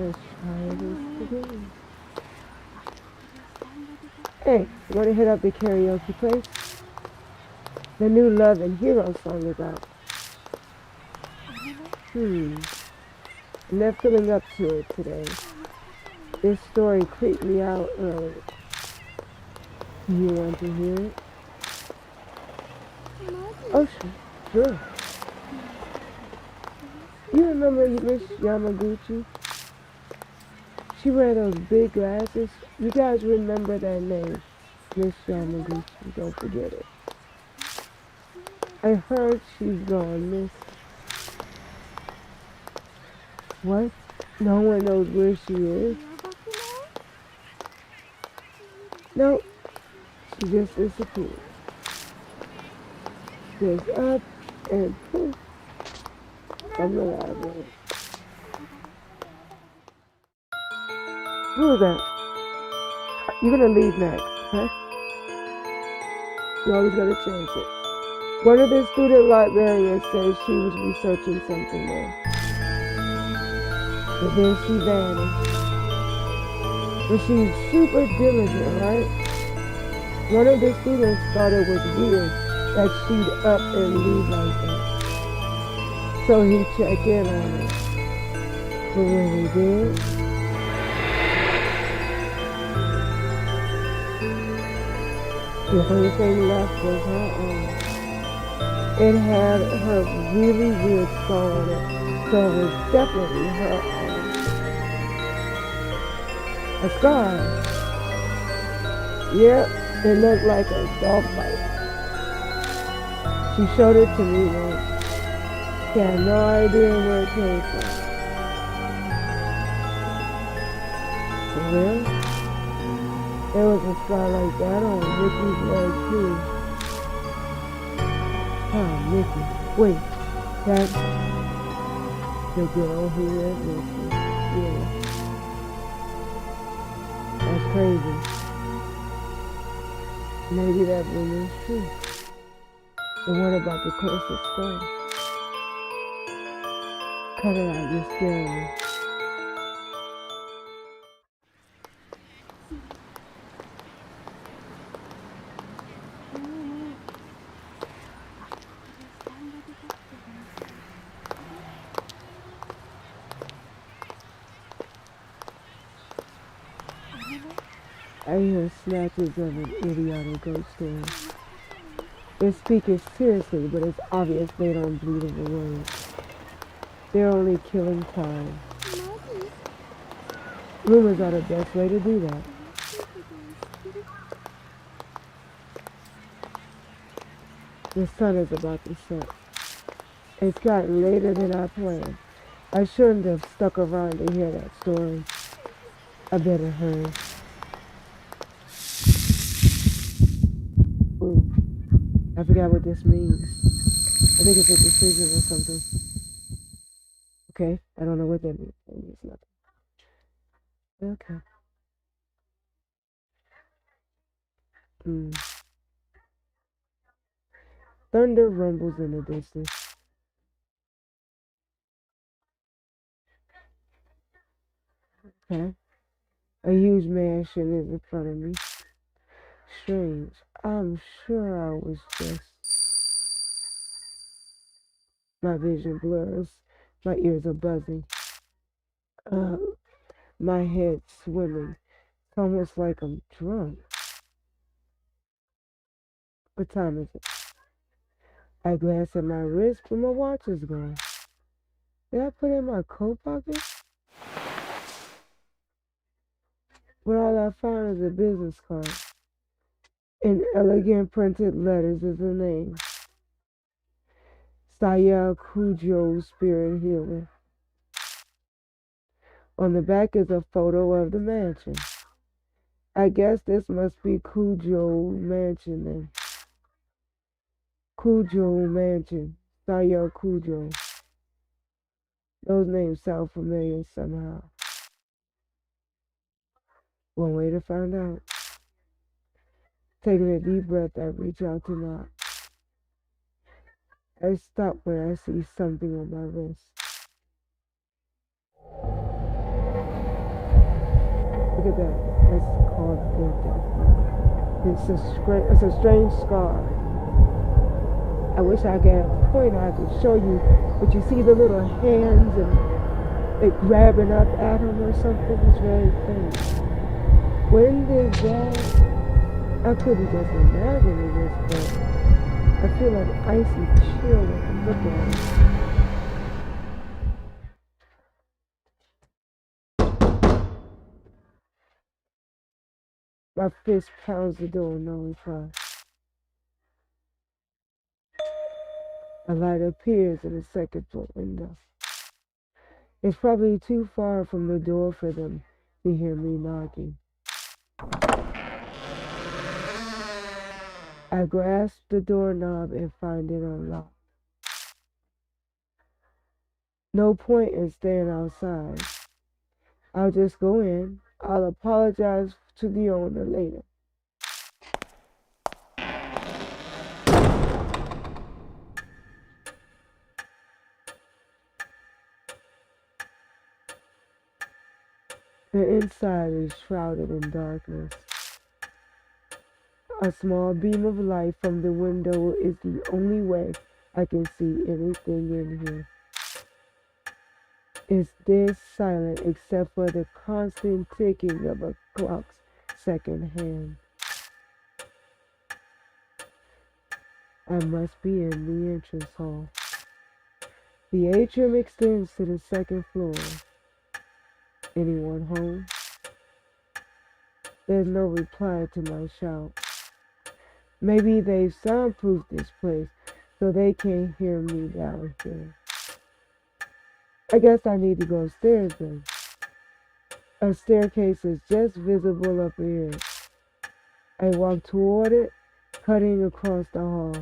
as tired as today. Hey, you want to hit up the karaoke place? The new Love and Hero song is out. I'm not feeling up to it today. This story creeped me out earlier. Do you want to hear it? Oh, sure. You remember Miss Yamaguchi? She wear those big glasses. You guys remember that name, Miss Yamaguchi. Don't forget it. I heard she's gone, Miss. What? No one knows where she is? No, she just disappeared. Just up and poof from the library. Who is that? You're gonna leave next, okay? You always gotta chance it. One of the student librarians says she was researching something there. But then she vanished. But she's super diligent, right? One of the students thought it was weird that she'd up and leave like that. So he checked in on her. But when he did, the only thing left was her arm. It had her really weird skull on it, so it was definitely her arm. A scar. Yep, it looked like a dog bite. She showed it to me once. She had no idea where it came from. For real? There was a scar like that on Ricky's leg too. Oh, Ricky. Wait, that's the girl who went missing. Yeah. That's crazy. Maybe that rumor is true. But what about the cursed skull? Cut it out, you're scaring me. I hear snatches of an idiotic ghost story. They're speaking seriously, but it's obvious they don't believe in the word. They're only killing time. Rumors are the best way to do that. The sun is about to set. It's gotten later than I planned. I shouldn't have stuck around to hear that story. I better hurry. Ooh, I forgot what this means. I think it's a decision or something. Okay, I don't know what that means. It means nothing. Okay. Thunder rumbles in the distance. Okay. A huge mansion is in front of me. Strange. I'm sure I was just... My vision blurs. My ears are buzzing. My head swimming. It's almost like I'm drunk. What time is it? I glance at my wrist, but my watch is gone. Did I put it in my coat pocket? But all I found is a business card. In elegant printed letters is a name. Saya Kujo Spirit Healer. On the back is a photo of the mansion. I guess this must be Kujo Mansion then. Kujo Mansion. Saya Kujo. Those names sound familiar somehow. One way to find out. Taking a deep breath, I reach out to knock. I stop when I see something on my wrist. Look at that. That's called the DeathMark. It's a strange scar. I wish I could have a pointer I could show you, but you see the little hands and it grabbing up at him or something. It's very faint. When did that? I couldn't just imagine it was, but I feel like icy chill when I look at it. My fist pounds the door, no reply. A light appears in the second floor window. It's probably too far from the door for them to hear me knocking. I grasp the doorknob and find it unlocked. No point in staying outside. I'll just go in. I'll apologize to the owner later. The inside is shrouded in darkness. A small beam of light from the window is the only way I can see anything in here. It's dead silent except for the constant ticking of a clock's second hand. I must be in the entrance hall. The atrium extends to the second floor. Anyone home? There's no reply to my shout. Maybe they've soundproofed this place so they can't hear me down here. I guess I need to go upstairs then. A staircase is just visible up here. I walk toward it, cutting across the hall.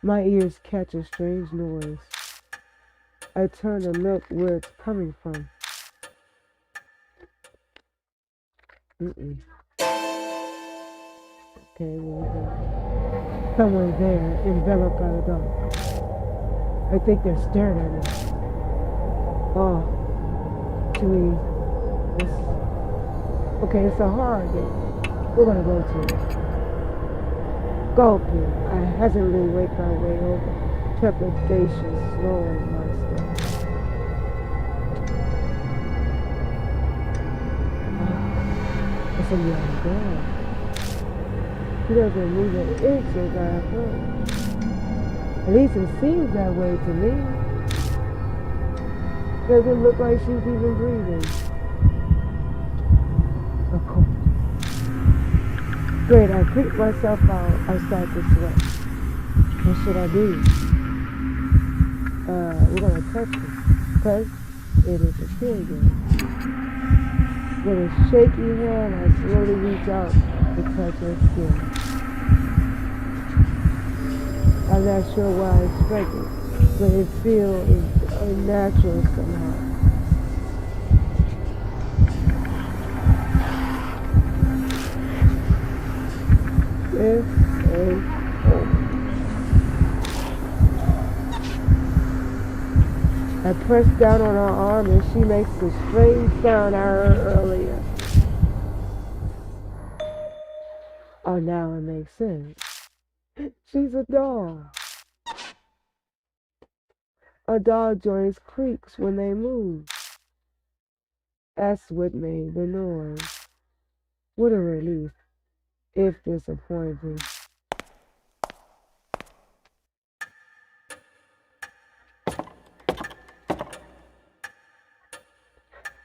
My ears catch a strange noise. I turn and look where it's coming from. Okay, well, someone's there, enveloped by the dark. I think they're staring at me. Oh, actually, okay, it's a horror game. We're gonna go to it. Gulping, I hesitantly wake my way over, trepidation slowing my steps. It's a young girl. She doesn't move an inch as I approach. At least it seems that way to me. Doesn't look like she's even breathing. Of course. Great, I creep myself out. I start to sweat. What should I do? We're gonna touch it. Because it is a kill game. With a shaky hand, I slowly reach out to touch her skin. I'm not sure why I expect it, but it feels unnatural somehow. This is over. I press down on her arm and she makes the strange sound I heard earlier. Oh, now it makes sense. She's a doll. A doll joints creaks when they move. That's what made the noise. What a relief, if disappointing.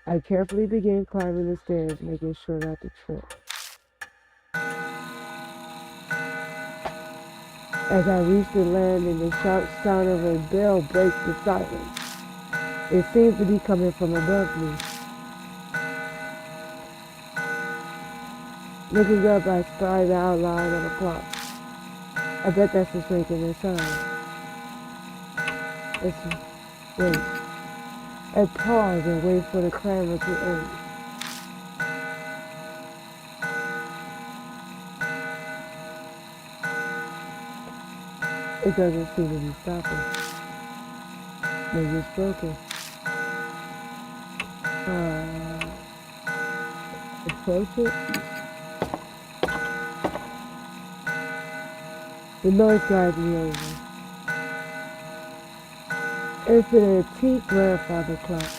I carefully begin climbing the stairs, making sure not to trip. As I reach the landing, the sharp sound of a bell breaks the silence. It seems to be coming from above me. Looking up, I spy the outline of a clock. I bet that's just making a sound. Wait. I pause and wait for the clamor to end. It doesn't seem to be stopping. Maybe it's broken. Approach it. The noise guides me over. It's an antique grandfather clock.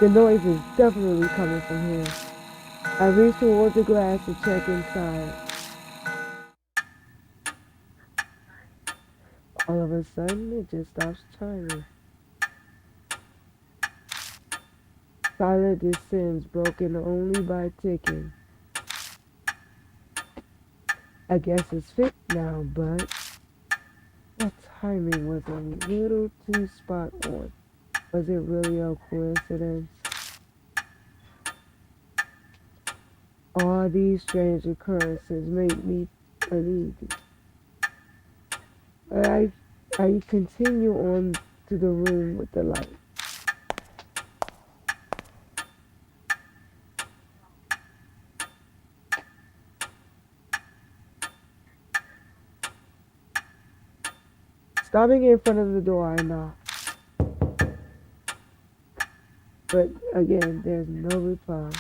The noise is definitely coming from here. I reach towards the glass to check inside. All of a sudden, it just stops chiming. Silent descends, broken only by ticking. I guess it's fixed now, but that timing was a little too spot on. Was it really a coincidence? All these strange occurrences make me uneasy. But I continue on to the room with the light. Stopping in front of the door, I knock. But again, there's no reply.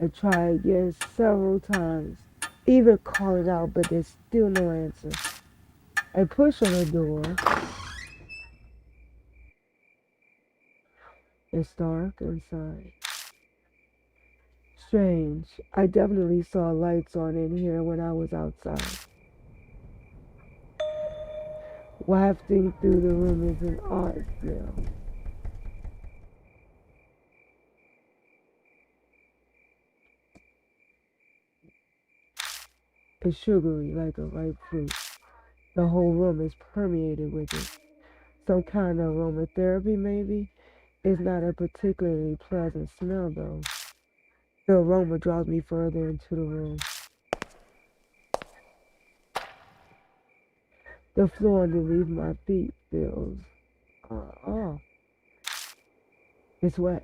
I try again several times, even calling out, but there's still no answer. I push on the door. It's dark inside. Strange. I definitely saw lights on in here when I was outside. Wafting through the room is an odd smell. It's sugary like a ripe fruit. The whole room is permeated with it. Some kind of aromatherapy, maybe? It's not a particularly pleasant smell, though. The aroma draws me further into the room. The floor underneath my feet feels off. It's wet.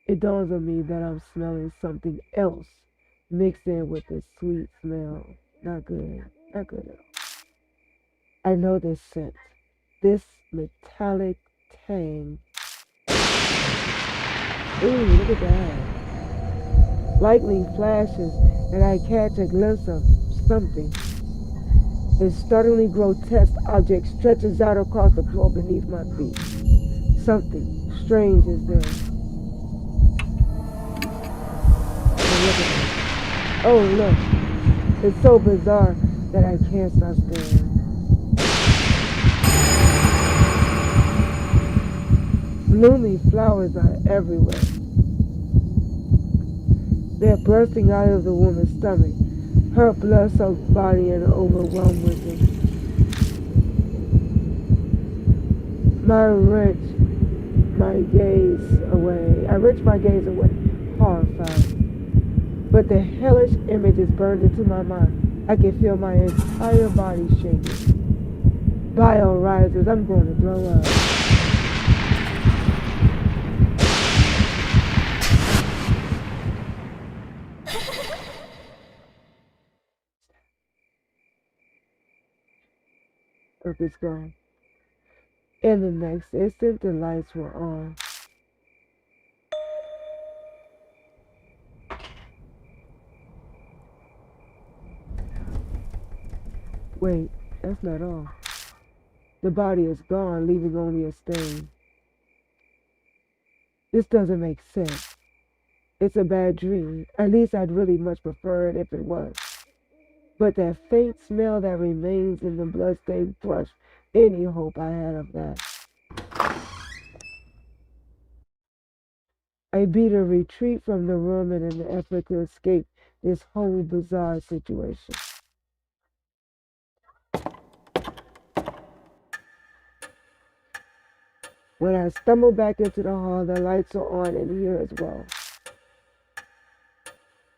It dawns on me that I'm smelling something else mixed in with the sweet smell. Not good. Not good at all. I know this scent. This metallic tang. Ooh, look at that. Lightning flashes and I catch a glimpse of something. A startlingly grotesque object stretches out across the floor beneath my feet. Something strange is there. Oh look, it's so bizarre that I can't stop staring. Blooming flowers are everywhere. They're bursting out of the woman's stomach, her blood-soaked body and overwhelmed with them. I wrench my gaze away, horrified. But the hellish image is burned into my mind. I can feel my entire body shaking. Bile rises. I'm going to throw up. Earth is gone. In the next instant, the lights were on. Wait, that's not all. The body is gone, leaving only a stain. This doesn't make sense. It's a bad dream. At least I'd really much prefer it if it was. But that faint smell that remains in the bloodstained brush, any hope I had of that. I beat a retreat from the room in an effort to escape this whole bizarre situation. When I stumble back into the hall, the lights are on in here as well.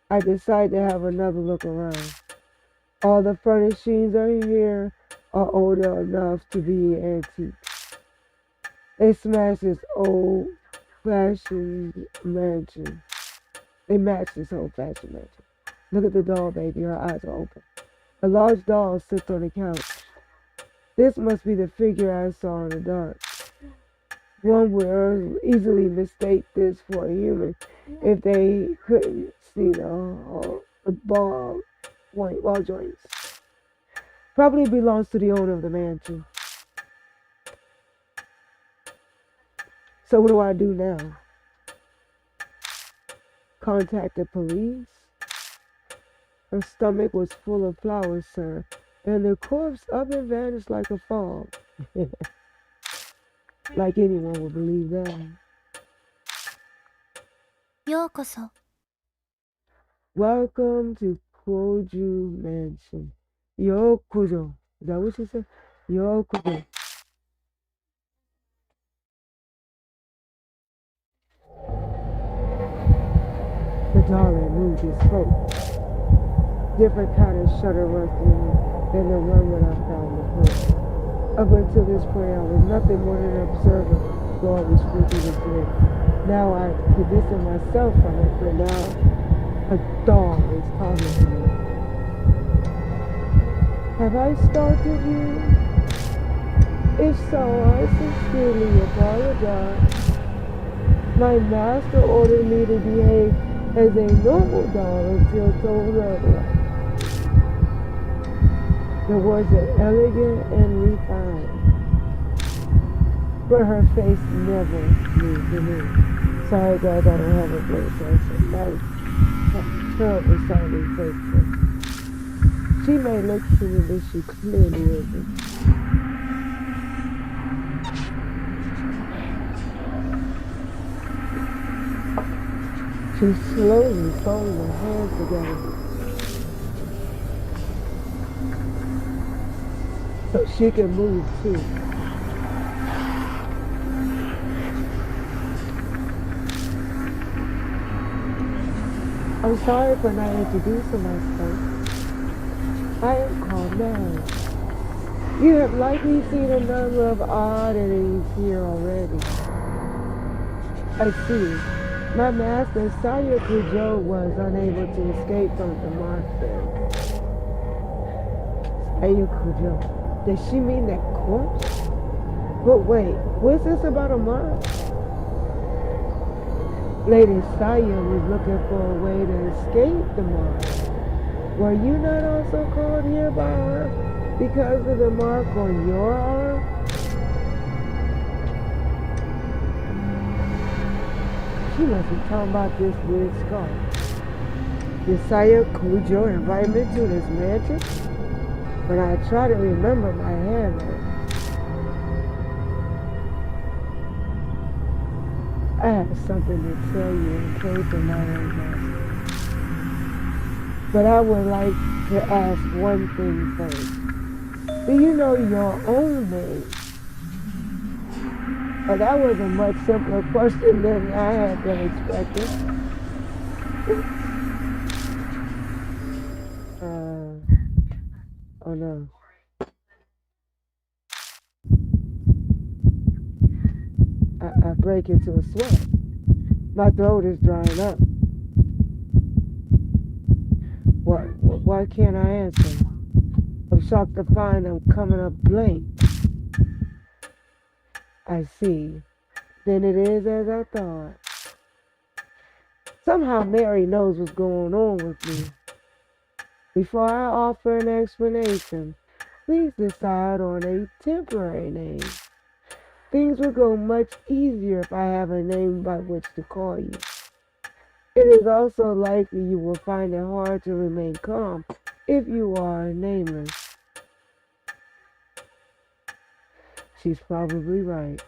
I decide to have another look around. All the furnishings here are old enough to be antique. They smashed this old old-fashioned mansion. They match this old-fashioned mansion. Look at the doll, baby. Her eyes are open. A large doll sits on the couch. This must be the figure I saw in the dark. One would easily mistake this for a human if they couldn't see the ball joints. Probably belongs to the owner of the mansion. So what do I do now? Contact the police? Her stomach was full of flowers, sir, and the corpse up and vanished like a fog. Like anyone would believe that. ようこそ。 Welcome to Koju Mansion. Yokujo. Is that what she said? Yokujo. The darling moved his throat. Different kind of shudder rustling than the one that I found before. Up until this point, I was nothing more than an observer, though I was freaking his lips. Now I could distance myself from it, but now a dog is talking to me. Have I startled you? If so, I sincerely apologize. My master ordered me to behave as a normal dog until told otherwise. The words are elegant and refined, but her face never moved to me. Sorry guys, I don't have a great accent. That's terrible sounding face. She may look human, but she clearly isn't. She's slowly folding her hands together so she can move too. I'm sorry for not introducing myself. I am called Mary. You have likely seen a number of oddities here already. I see. My master, Saya Kujo, was unable to escape from the mark. Saya Kujo. Does she mean that corpse? But wait, what's this about a mark? Lady Saya was looking for a way to escape the mark. Were you not also called here by her because of the mark on your arm? She must be talking about this weird scar. Did Saya Kujo invite me to this mansion? When I try to remember, my head hurts. I have something to tell you in case of my own master. But I would like to ask one thing first. Do you know your own name? Well, that was a much simpler question than I had been expecting. Oh no. I break into a sweat. My throat is drying up. Why can't I answer? I'm shocked to find I'm coming up blank. I see. Then it is as I thought. Somehow Mary knows what's going on with me. Before I offer an explanation, please decide on a temporary name. Things will go much easier if I have a name by which to call you. It is also likely you will find it hard to remain calm if you are nameless. She's probably right.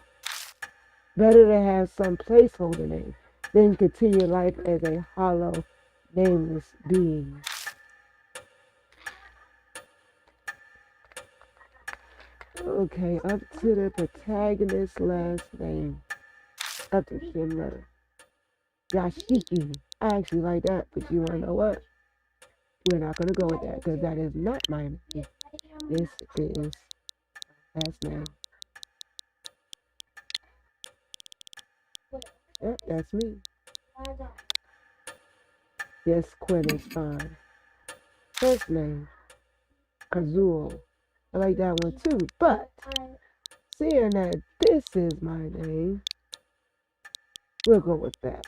Better to have some placeholder name than continue life as a hollow, nameless being. Okay, up to the protagonist's last name. Up to Kim letter. Yashiki. I actually like that, but you wanna know what? We're not gonna go with that because that is not my name. This is last name. Yeah, that's me. Yes, Quinn is fine. First name, Azul. I like that one too. But seeing that this is my name, we'll go with that.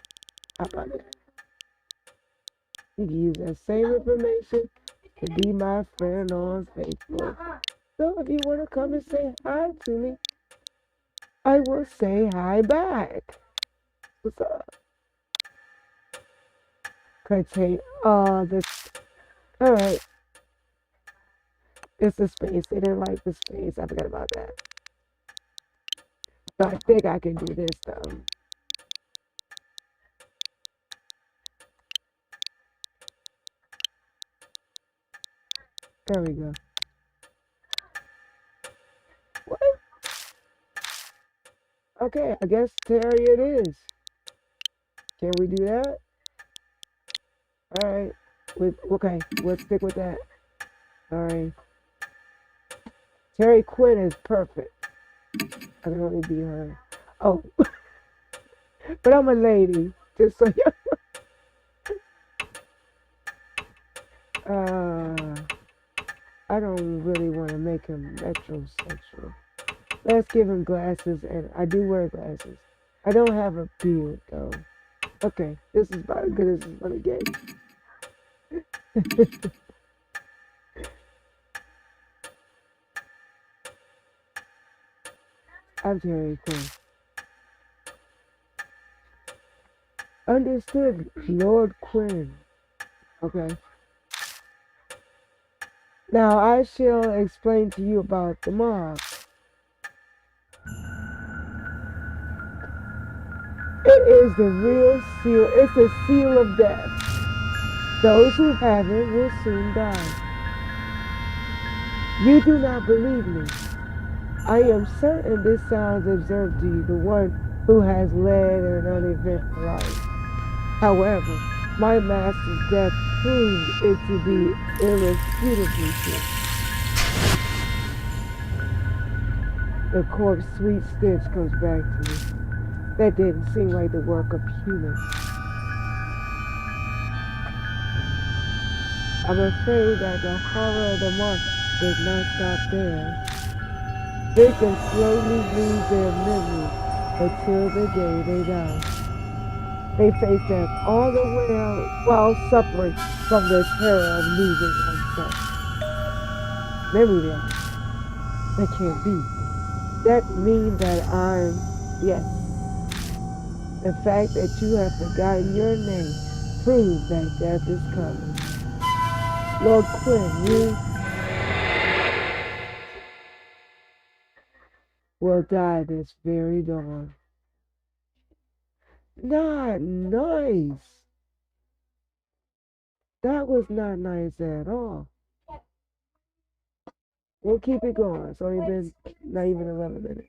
How about that? You can use that same information to be my friend on Facebook. So if you want to come and say hi to me, I will say hi back. What's up? Contain this. All right. It's the space. They didn't like the space. I forgot about that. So I think I can do this though. There we go. What? Okay, I guess Terry it is. Can we do that? All right. Okay, we'll stick with that. All right. Terry Quinn is perfect. I can only be her. Oh, but I'm a lady. Just so you. I don't really want to make him metrosexual. Let's give him glasses, and I do wear glasses. I don't have a beard though. Okay, this is about as good as it's gonna get. I'm Terry Quinn. Understood, Lord Quinn. Okay. Now I shall explain to you about the mark. It is the real seal. It's a seal of death. Those who have it will soon die. You do not believe me. I am certain this sounds absurd to you, the one who has led an uneventful life. However, my master's death proved it to be irrefutably true. The corpse sweet stench comes back to me. That didn't seem like the work of humans. I'm afraid that the horror of the mark does not stop there. Victims slowly lose their memory until the day they die. They face death all the way while suffering from the terror of losing oneself. Memory loss. That can't be. That means that yes. The fact that you have forgotten your name proves that death is coming. Lord Quinn, you will die this very dawn. Not nice. That was not nice at all. We'll keep it going. It's only been not even 11 minutes.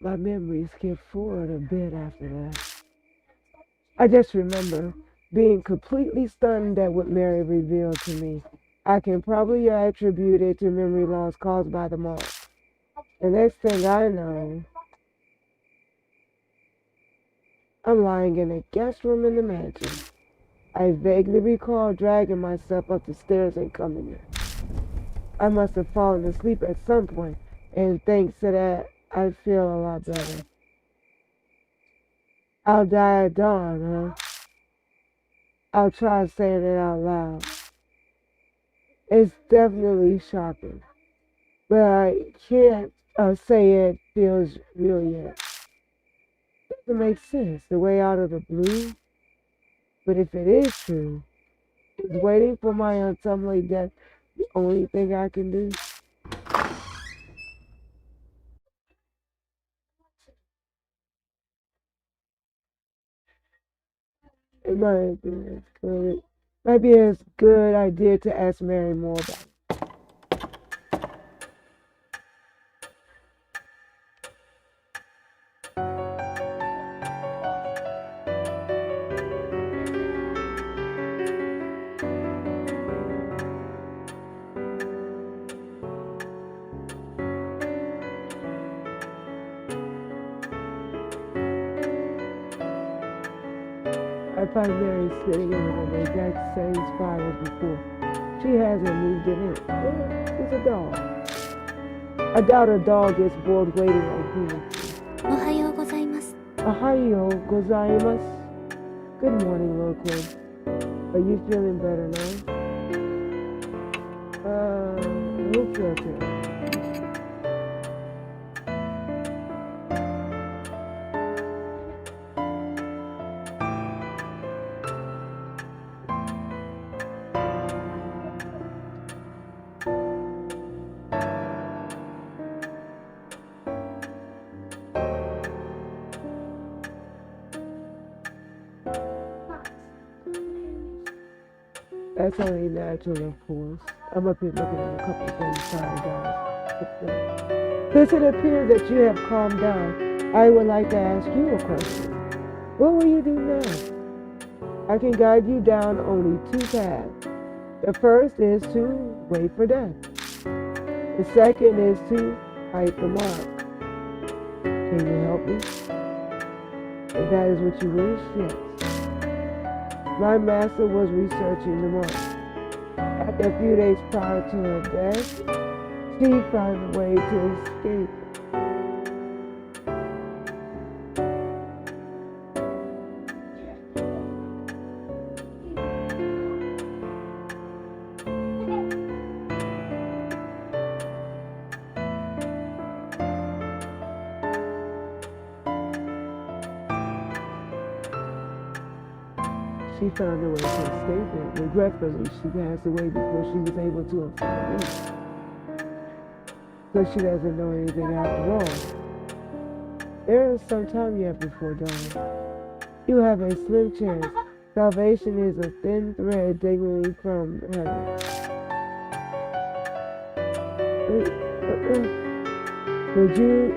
My memory skipped forward a bit after that. I just remember being completely stunned at what Mary revealed to me. I can probably attribute it to memory loss caused by the mark. The next thing I know, I'm lying in a guest room in the mansion. I vaguely recall dragging myself up the stairs and coming in. I must have fallen asleep at some point, and thanks to that, I feel a lot better. I'll die at dawn, huh? I'll try saying it out loud. It's definitely shocking, but I can't say it feels real yet. It doesn't make sense, the way out of the blue. But if it is true, is waiting for my untimely death the only thing I can do? In my opinion, good. Might be a good idea to ask Mary more about it. I find Mary sitting in the exact same spot as before. She hasn't moved an inch. It's a dog. I doubt a dog gets bored waiting on humans. Ohayo gozaimasu. Ohayo gozaimasu. Good morning, Lord Quinn. Are you feeling better now? Who feels it? That's only natural, of course. I'm up here looking at a couple of things. Sorry, guys. Since it appears that you have calmed down, I would like to ask you a question. What will you do now? I can guide you down only two paths. The first is to wait for death. The second is to fight the mark. Can you help me? If that is what you wish, yes. My master was researching the mark. After a few days prior to her death, she found a way to escape. She found a way to escape it. Regretfully, she passed away before she was able to afford me. So she doesn't know anything after all. There is some time yet before dawn. You have a slim chance. Salvation is a thin thread dangling from heaven.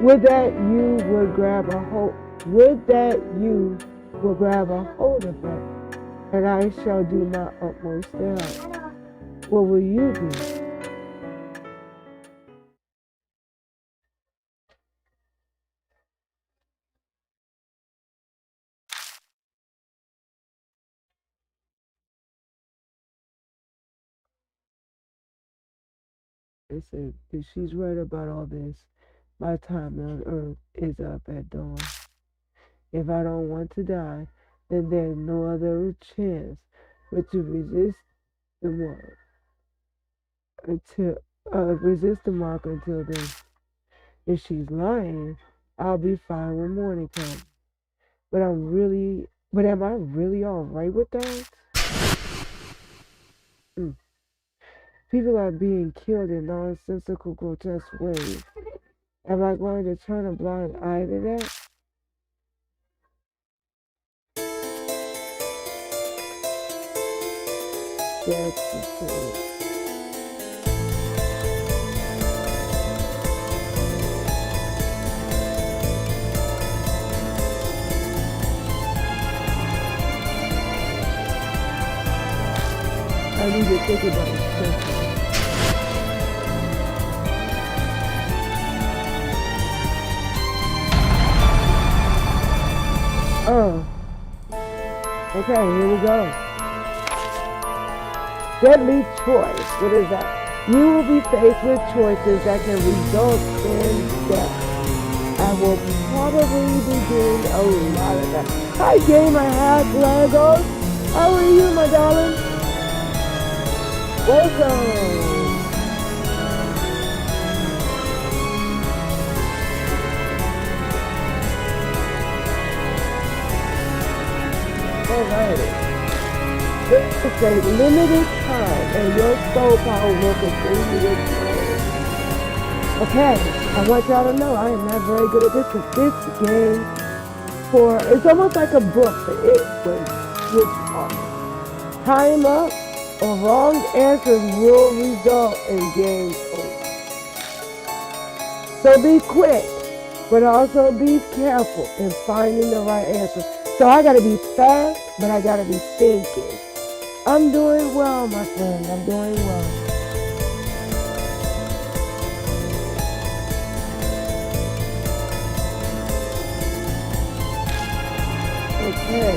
Would that you would grab a hold of that? And I shall do my utmost to help. What will you do? They said, if she's right about all this, my time on earth is up at dawn. If I don't want to die, then there's no other chance but to resist the mark until then. If she's lying, I'll be fine when morning comes. But am I really all right with that? People are being killed in nonsensical, grotesque ways. Am I going to turn a blind eye to that? That's the thing. I need to think about it. Oh. Okay, here we go. Deadly choice. What is that? You will be faced with choices that can result in death. I will probably be doing a lot of that. Hi, Gamer Hack Legos. How are you, my darling? Welcome. Alrighty. This is a limited time and your soul power will continue to expand. Okay, I want y'all to know I am not very good at this because this game it's almost like a book, but it was switched off. Time up. or wrong answers will result in game over. So be quick, but also be careful in finding the right answer. So I gotta be fast, but I gotta be thinking. I'm doing well, my friend. I'm doing well. Okay.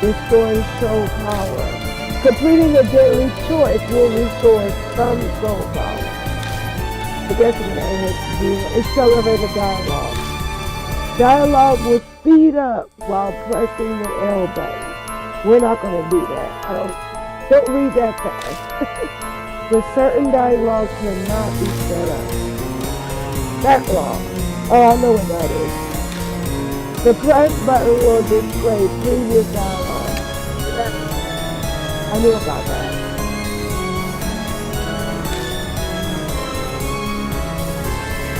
Restoring soul power. Completing a daily choice will restore some soul power. I guess what I had to do. Accelerate the dialogue. Dialogue will speed up while pressing the L button. We're not going to do that. Don't read that fast. The certain dialogue cannot be sped up. Backlog. Oh, I know what that is. The press button will display previous dialogue. I knew about that.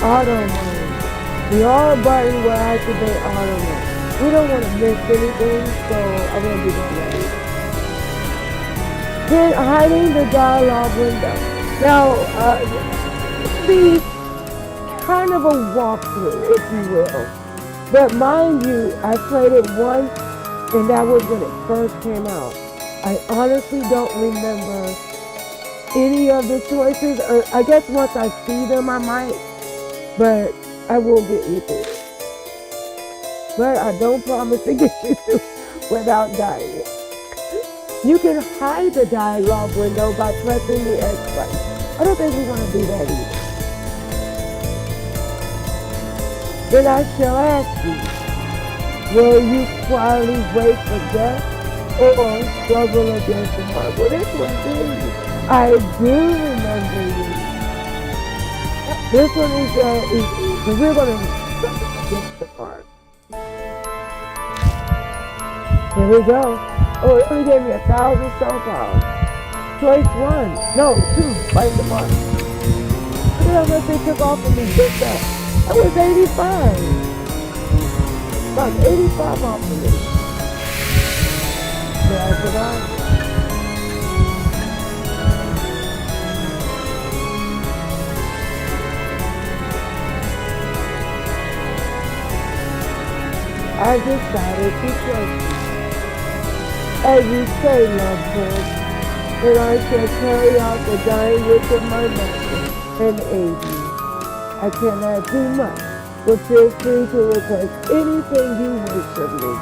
Auto mode. The R button will activate auto mode. We don't want to miss anything, so I'm going to do that. Then hiding the dialogue window. Now, be kind of a walkthrough, if you will. But mind you, I played it once, and that was when it first came out. I honestly don't remember any of the choices. Or I guess once I see them, I might. But I will get you through it. But I don't promise to get you through without dying. You can hide the dialogue window by pressing the X button. I don't think we want to do that either. Then I shall ask you, will you quietly wait for death or struggle against the mark? Well, this one is I do remember you. This one is easy. We're going to struggle against the mark. Here we go. Oh, it only gave me 1,000 soul power. Choice 1. No, 2. Fight the mark. Look at how much they took off of me just that. That was 85. About 85 off of me. Did I survive? I decided to trust you. As you say, loved one, and I shall carry out the dying wish of my master and aid you. I cannot do much, but feel free to request anything you wish of me.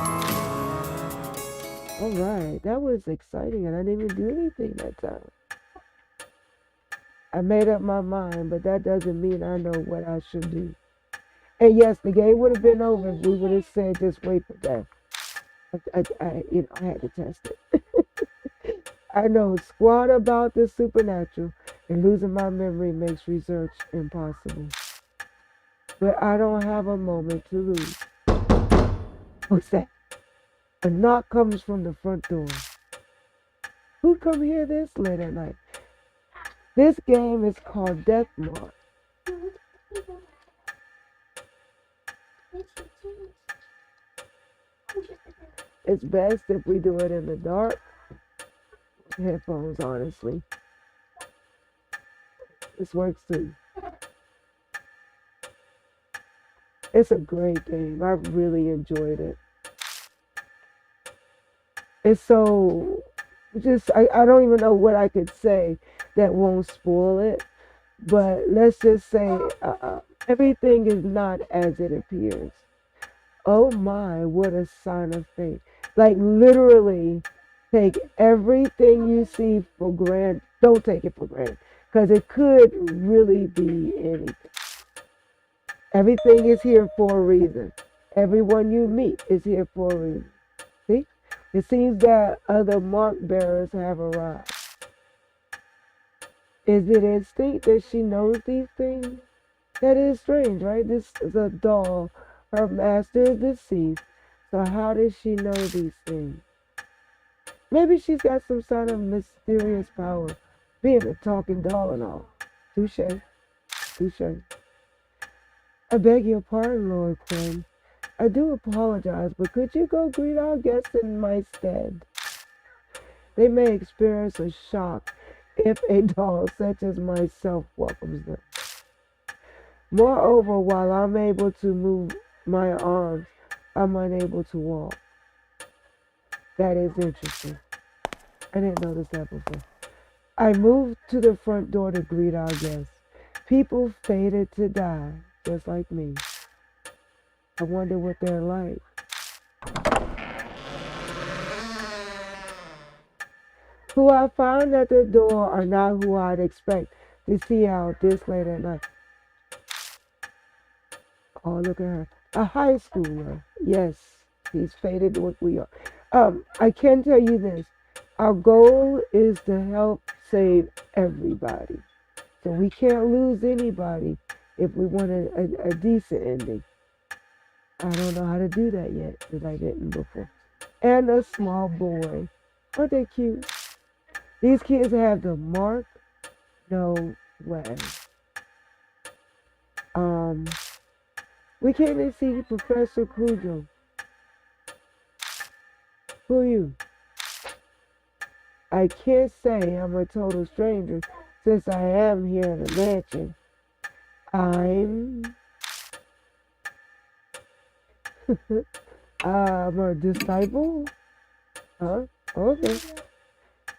Alright, that was exciting, and I didn't even do anything that time. I made up my mind, but that doesn't mean I know what I should do. And yes, the game would have been over if we would have said just wait for death. I had to test it. I know squat about the supernatural, and losing my memory makes research impossible. But I don't have a moment to lose. What's that? A knock comes from the front door. Who'd come here this late at night? This game is called DeathMark. It's best if we do it in the dark. Headphones, honestly. This works too. It's a great game. I really enjoyed it. It's so I don't even know what I could say that won't spoil it. But let's just say everything is not as it appears. Oh my, what a sign of faith. Like literally take everything you see for granted. Don't take it for granted. Because it could really be anything. Everything is here for a reason. Everyone you meet is here for a reason. See? It seems that other mark bearers have arrived. Is it instinct that she knows these things? That is strange, right? This is a doll. Her master is deceased. So how does she know these things? Maybe she's got some sort of mysterious power. Being a talking doll and all. Touche. Touche. I beg your pardon, Lord Quinn. I do apologize, but could you go greet our guests in my stead? They may experience a shock if a doll such as myself welcomes them. Moreover, while I'm able to move my arms, I'm unable to walk. That is interesting. I didn't notice that before. I moved to the front door to greet our guests. People fated to die, just like me. I wonder what they're like. Who I found at the door are not who I'd expect to see out this late at night. Oh, look at her. A high schooler. Yes, she's fated what we are. I can tell you this. Our goal is to help save everybody. So we can't lose anybody if we want a decent ending. I don't know how to do that yet because I didn't before. And a small boy. Aren't they cute? These kids have the mark. No way. We came to see Professor Cujo. Who are you? I can't say I'm a total stranger since I am here in the mansion. I'm a disciple? Huh? Okay.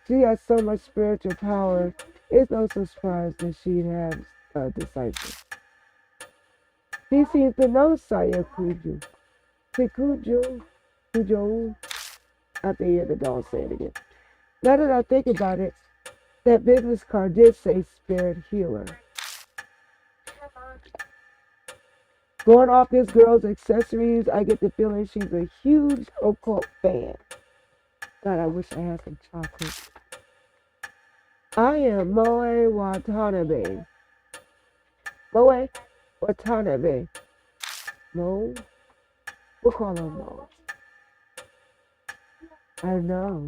She has so much spiritual power, it's no surprise that she'd have a disciple. She seems to know Saya Cujo. Say Cujo. I have to hear the doll say it again. Now that I think about it, that business card did say spirit healer. Going off this girl's accessories, I get the feeling she's a huge occult fan. God, I wish I had some chocolate. I am Moe Watanabe. Moe Watanabe. Mo? We'll call her Mo. I know.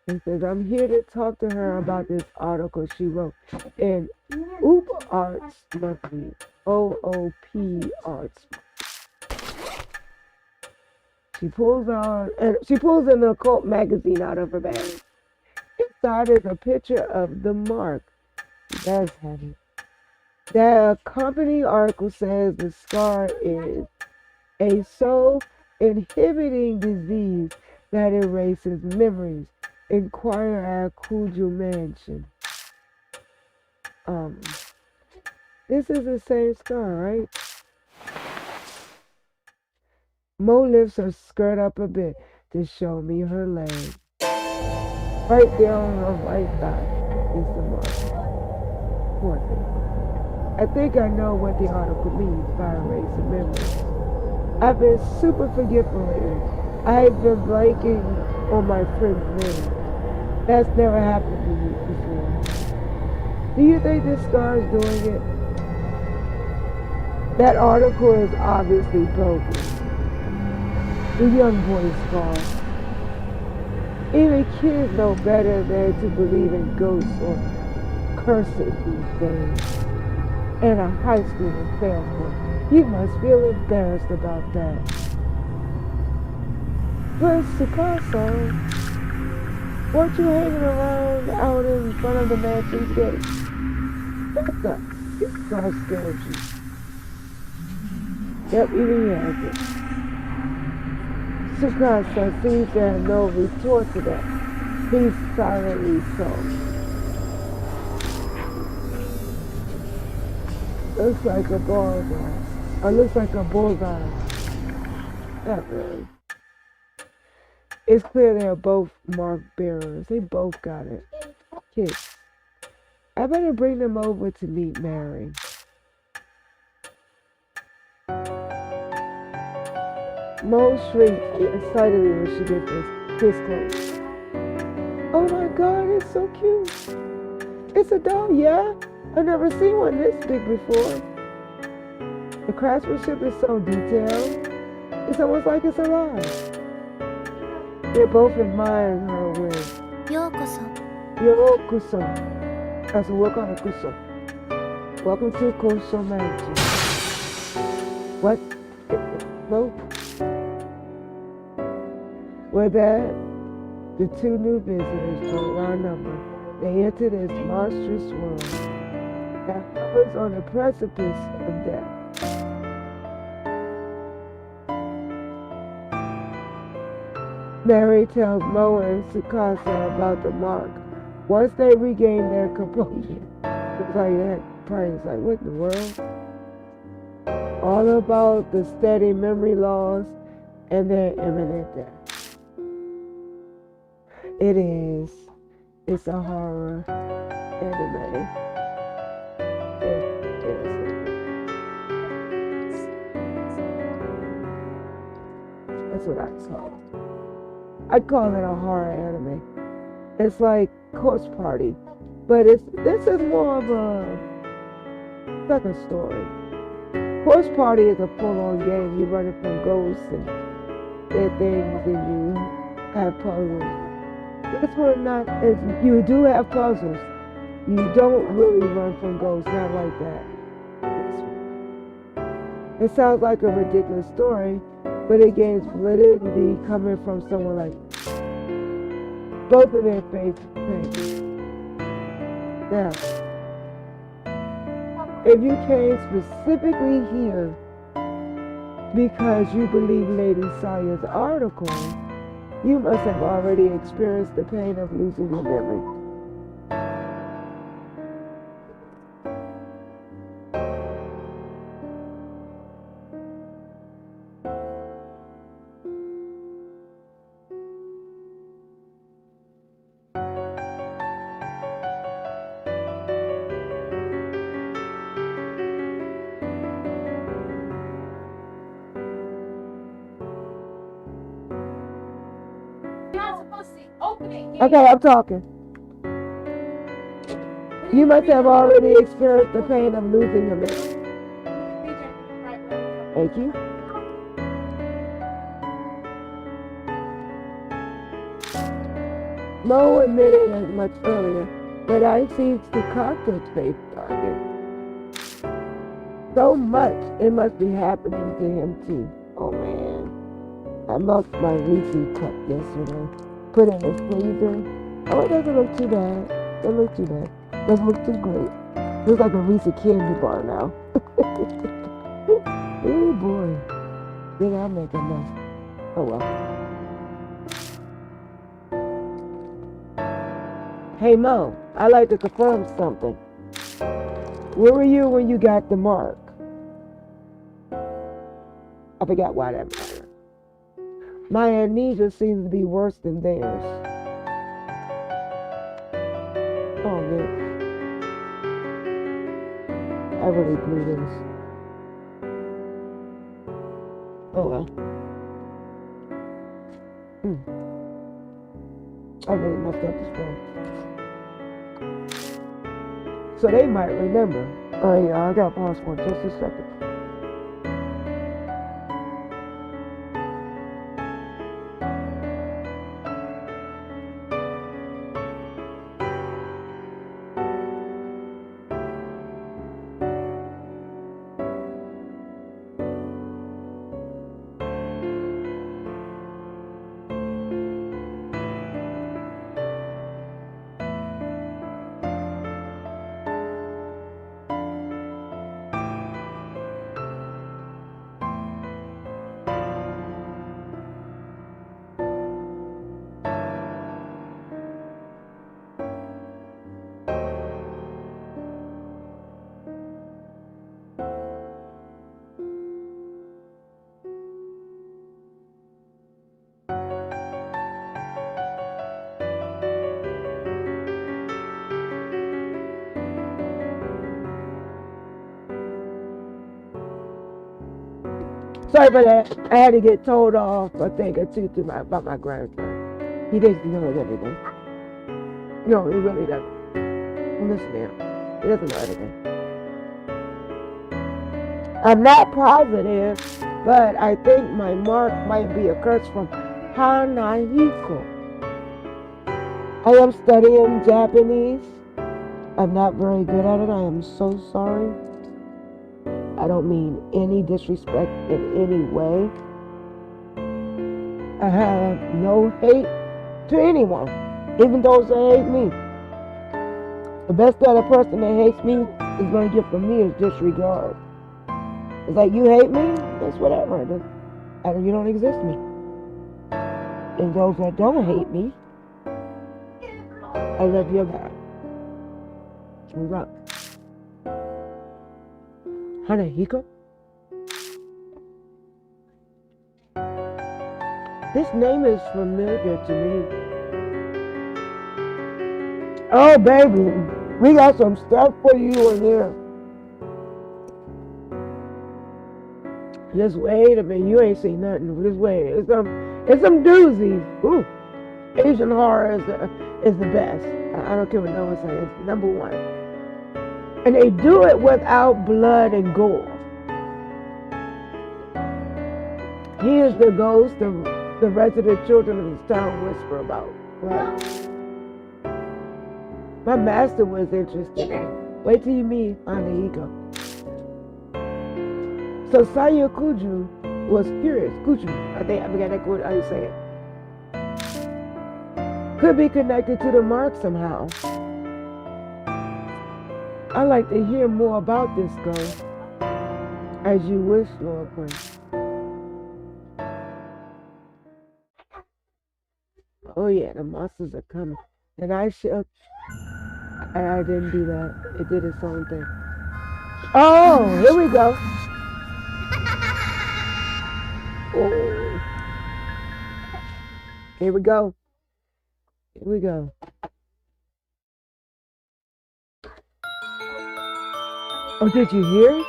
It says, I'm here to talk to her about this article she wrote in OOP Arts Monthly. OOP Arts. She pulls an occult magazine out of her bag. Inside is a picture of the mark. She does have it. The accompanying article says the scar is a soul-inhibiting disease that erases memories. Inquire at Cujo Mansion. This is the same scar, right? Mo lifts her skirt up a bit to show me her leg. Right there on her right thigh is the mark. Poor thing. I think I know what the article means by erasing memories. I've been super forgetful lately. I've been blanking on my friend's name. That's never happened to me before. Do you think this scar is doing it? That article is obviously broken. The young boy's scar. Even kids know better than to believe in ghosts or curses these days. And a high schooler failed one. You must feel embarrassed about that. But Sukasa, weren't you hanging around out in front of the mansion gate? That's not. It's not scared you. Yep, even he has it. Sukasa seems to have no retort to that. He's silently so. Looks like a bullseye. Or looks like a bullseye. Not really. It's clear they're both mark bearers. They both got it. Kids. I better bring them over to meet Mary. Mo shrieks excitedly when she gets this close. Oh my god, it's so cute. It's a doll, yeah? I've never seen one this big before. The craftsmanship is so detailed. It's almost like it's alive. They're both admiring her with Yokoso. That's what we'll call it, Kuso. Welcome to Coastal Mansion. What? No. With that, the two new visitors told our number. They entered this monstrous world that hovers on the precipice of death. Mary tells Mo and Sukasa about the mark. Once they regain their composure, it's like that praise, like what in the world? All about the steady memory loss and their imminent death. It's a horror anime. That's what I call it. I call it a horror anime. It's like Corpse Party, but this is more of a like a story. Corpse Party is a full-on game. You're running from ghosts and dead things, and you have puzzles. This one not is you do have puzzles. You don't really run from ghosts, not like that. It sounds like a ridiculous story, but it gains validity coming from someone like both of their faith. Now, if you came specifically here because you believe Lady Saya's article, you must have already experienced the pain of losing your memory. Okay, I'm talking. You must have already experienced the pain of losing your memory. Thank you. Mo admitted as much earlier, but I see Sukata's face darken. So much, it must be happening to him too. Oh man. I melted my Reese's cup yesterday. Put it in the freezer. Oh, it doesn't look too bad. Doesn't look too bad. Doesn't look too great. Looks like a Reese's candy bar now. Oh boy. Think I'll make a mess. Oh well. Hey Mo, I'd like to confirm something. Where were you when you got the mark? I forgot why that mattered. My amnesia seems to be worse than theirs. Oh man. I really blew this. Oh well. I really messed up this phone. So they might remember. Alright, I gotta pause for just a second. Sorry for that. I had to get told off a thing or two about my grandson. He doesn't know everything. No, he really doesn't. Listen to him. He doesn't know everything. I'm not positive, but I think my mark might be a curse from Hanahiko. I am studying Japanese. I'm not very good at it. I am so sorry. I don't mean any disrespect in any way. I have no hate to anyone, even those that hate me. The best that a person that hates me is going to get from me is disregard. It's like, you hate me? That's whatever. You don't exist to me. And those that don't hate me, I love you back. What's up? Hanahiko? This name is familiar to me. Oh, baby, we got some stuff for you in here. Just wait a minute, you ain't seen nothing. Just wait. It's some doozies. Ooh, Asian horror is the best. I don't care what no one says. It's number one. And they do it without blood and gore. He is the ghost the resident children of this town whisper about. Wow. My master was interested. Wait till you meet Hanahiko. So Saya Kuju was curious. Kuju, I forgot how you say it. Could be connected to the mark somehow. I'd like to hear more about this ghost. As you wish, Lord Quinn. Oh yeah, the monsters are coming. And I didn't do that. It did its own thing. Oh, here we go. Oh. Here we go. Here we go. Oh, did you hear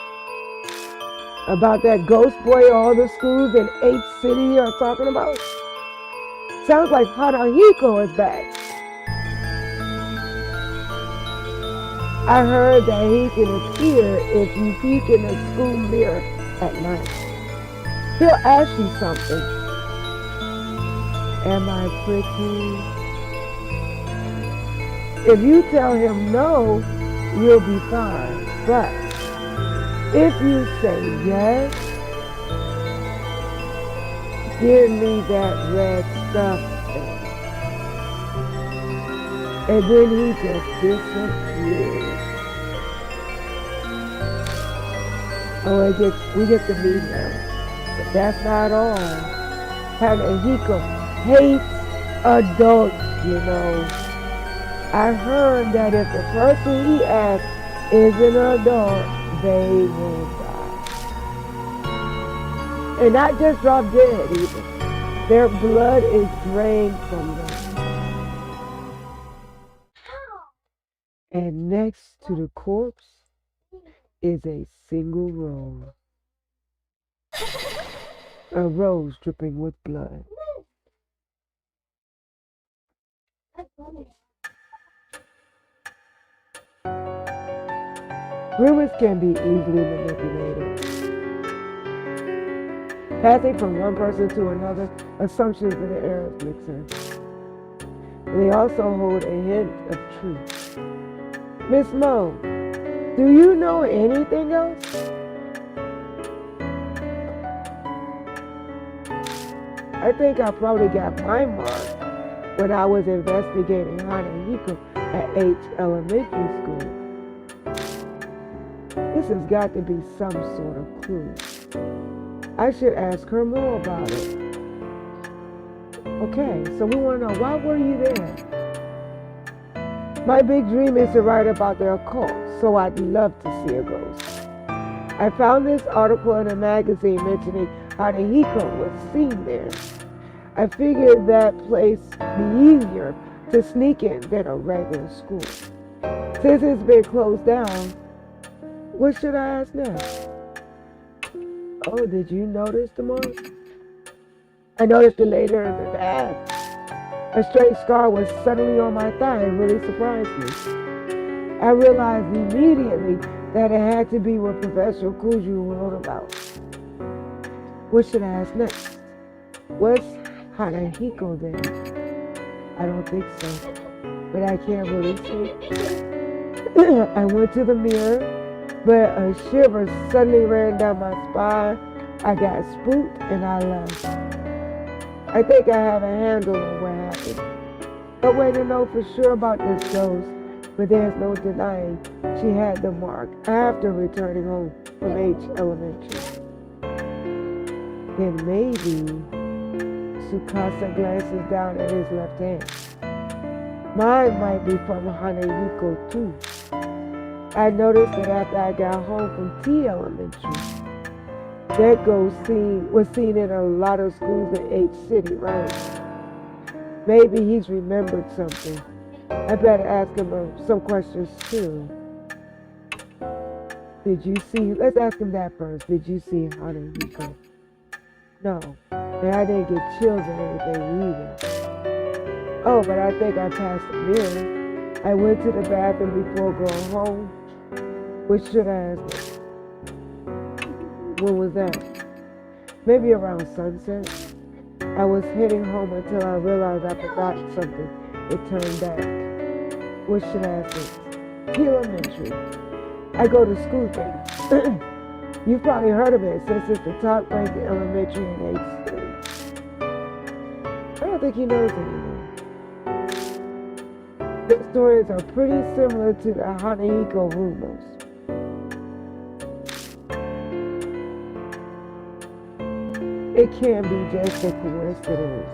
about that ghost boy all the schools in 8th City are talking about? Sounds like Hanahiko is back. I heard that he can appear if you peek in the school mirror at night. He'll ask you something. Am I pretty? If you tell him no, you'll be fine. But if you say yes, give me that red stuff thing. And then he just disappears. Oh, we get to meet him. But that's not all. Hanahiko hates adults, you know. I heard that if the person he asks is an adult, they will die. And not just drop dead either. Their blood is drained from them. And next to the corpse is a single rose. A rose dripping with blood. Rumors can be easily manipulated. Passing from one person to another, assumptions in the air is mixing. They also hold a hint of truth. Miss Mo, do you know anything else? I think I probably got my mark when I was investigating Hanahiko at H Elementary School. This has got to be some sort of clue. I should ask her more about it. Okay, so we want to know, why were you there? My big dream is to write about the occult, so I'd love to see a ghost. I found this article in a magazine mentioning Hanahiko was seen there. I figured that place be easier to sneak in than a regular school. Since it's been closed down, what should I ask next? Oh, did you notice the mark? I noticed it later in the bath. A straight scar was suddenly on my thigh and really surprised me. I realized immediately that it had to be what Professor Kuju wrote about. What should I ask next? Was Hanahiko there? I don't think so, but I can't really see. I went to the mirror, but a shiver suddenly ran down my spine. I got spooked and I left. I think I have a handle on what happened. A way to know for sure about this ghost, but there's no denying she had the mark after returning home from H Elementary. Then maybe Sukasa glances down at his left hand. Mine might be from Hanehiko too. I noticed that after I got home from T Elementary, that ghost was seen in a lot of schools in H City, right? Maybe he's remembered something. I better ask him some questions too. Did you see, let's ask him that first. Did you see Hanehiko? No, and I didn't get chills or anything either. Oh, but I think I passed the mirror. I went to the bathroom before going home. Which should I ask him? When was that? Maybe around sunset. I was heading home until I realized I forgot something. It turned back. What should I ask him? Elementary. I go to school there. You've probably heard of it since it's the top ranked elementary in H City. I don't think he knows anymore. The stories are pretty similar to the Hanehiko rumors. It can't be just a coincidence.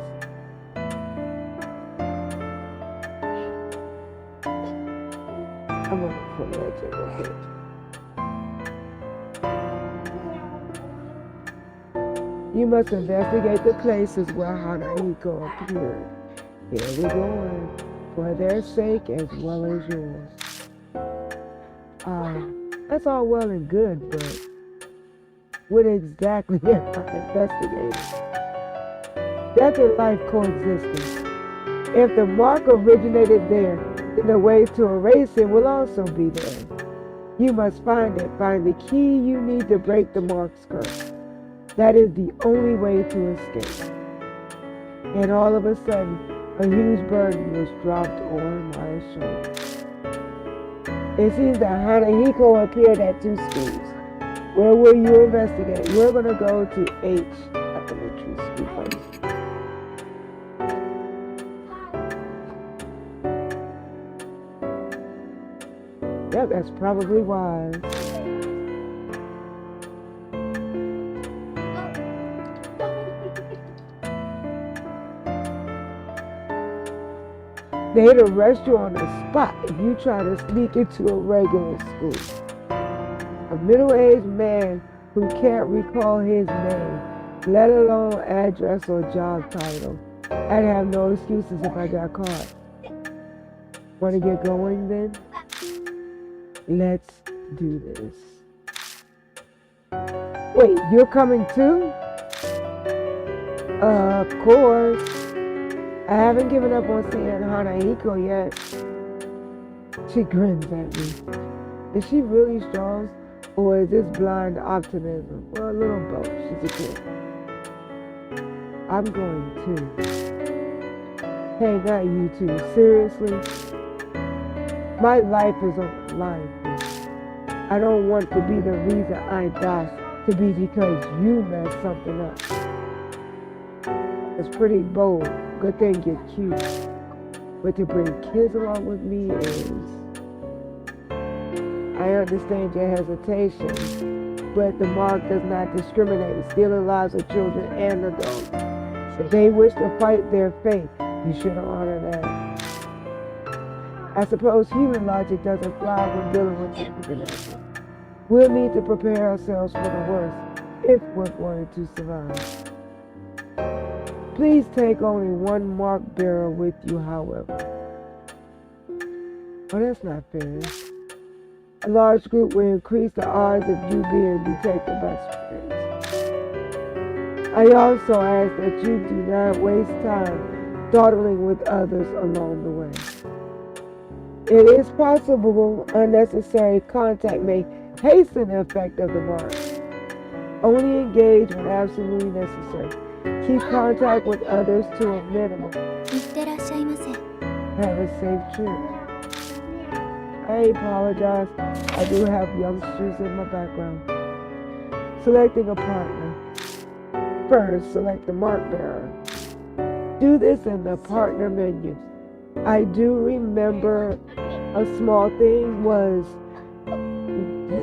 I'm gonna put legend with it. You must investigate the places where Hanehiko appeared. Here we go, for their sake as well as yours. That's all well and good, but what exactly am I investigating? Death and life coexisting. If the mark originated there, then the way to erase it will also be there. You must find it. Find the key you need to break the mark's curse. That is the only way to escape. And all of a sudden, a huge burden was dropped on my shoulders. It seems that Hanehiko appeared at 2 schools. Where will you investigate? We're going to go to H Elementary School first. Yep, that's probably wise. They'd arrest you on the spot if you try to sneak into a regular school. A middle-aged man who can't recall his name, let alone address or job title. I'd have no excuses if I got caught. Want to get going then? Let's do this. Wait, you're coming too? Of course. I haven't given up on seeing Hanehiko yet. She grins at me. Is she really strong? Or is this blind optimism? Well, a little both. She's a kid. I'm going too. Hey, not you two. Seriously? My life is on the line. I don't want to be the reason I die to be because you messed something up. It's pretty bold. Good thing you're cute. But to bring kids along with me is... I understand your hesitation, but the mark does not discriminate, stealing lives of children and adults. If they wish to fight their faith, you should honor that. I suppose human logic doesn't fly when dealing with the supernatural. We'll need to prepare ourselves for the worst if we're going to survive. Please take only one mark bearer with you, however. Oh, that's not fair. A large group will increase the odds of you being detected by spirits. I also ask that you do not waste time dawdling with others along the way. It is possible unnecessary contact may hasten the effect of the mark. Only engage when absolutely necessary. Keep contact with others to a minimum. Have a safe trip. I I apologize. I do have youngsters in my background. Selecting a partner. First, select the mark bearer. Do this in the partner menu. I do remember a small thing was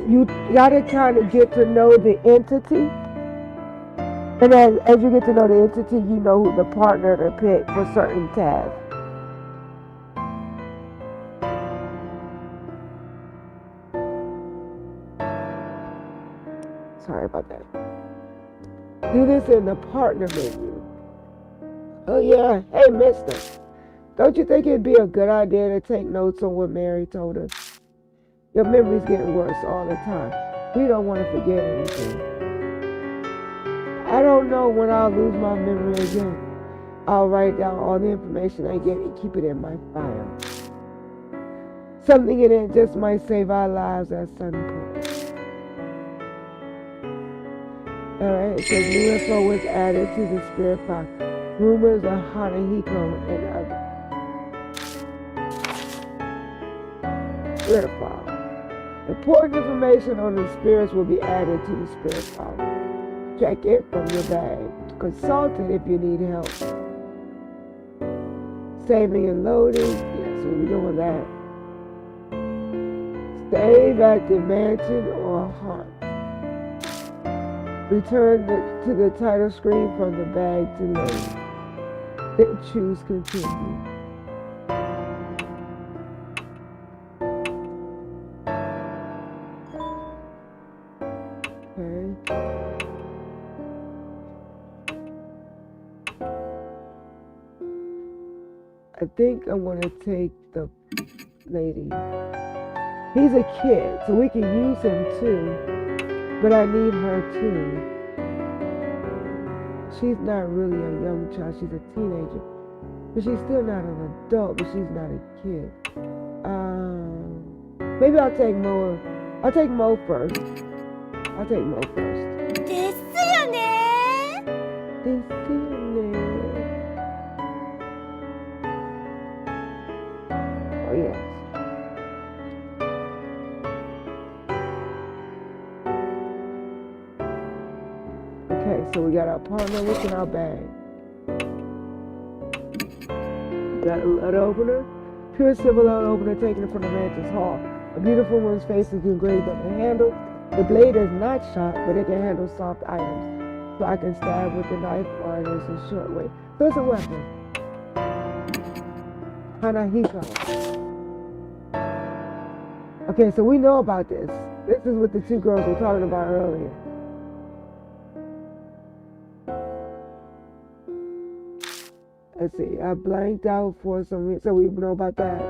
you gotta kind of get to know the entity. And then as you get to know the entity, you know who the partner to pick for certain tasks. Sorry about that. Do this in the partner menu. Oh yeah, hey mister. Don't you think it'd be a good idea to take notes on what Mary told us? Your memory's getting worse all the time. We don't want to forget anything. I don't know when I'll lose my memory again. I'll write down all the information I get and keep it in my file. Something in it just might save our lives at some point. Alright, it says new info was added to the spirit file. Rumors of Hanahiko and others. Spirit file. Important information on the spirits will be added to the spirit file. Check it from your bag. Consult it if you need help. Saving and loading. Yes, we'll be doing that. Save at the mansion or haunt. Return to the title screen from the bag to load. Then choose continue. Okay. I think I'm going to take the lady. He's a kid, so we can use him too. But I need her too. She's not really a young child. She's a teenager. But she's still not an adult, but she's not a kid. Maybe I'll take Mo. I'll take Mo first. I'll take Mo first. ですよね。ですよね. Oh, yes. Okay, so we got our partner. What's in our bag? Got a letter opener. Pure silver letter opener taken from the mansion's hall. A beautiful woman's face is engraved on the handle. The blade is not sharp, but it can handle soft items. So I can stab with the knife or there's a short way. So it's a weapon. Hanahiko. Okay, so we know about this. This is what the two girls were talking about earlier. Let's see, I blanked out for some reason, so we know about that.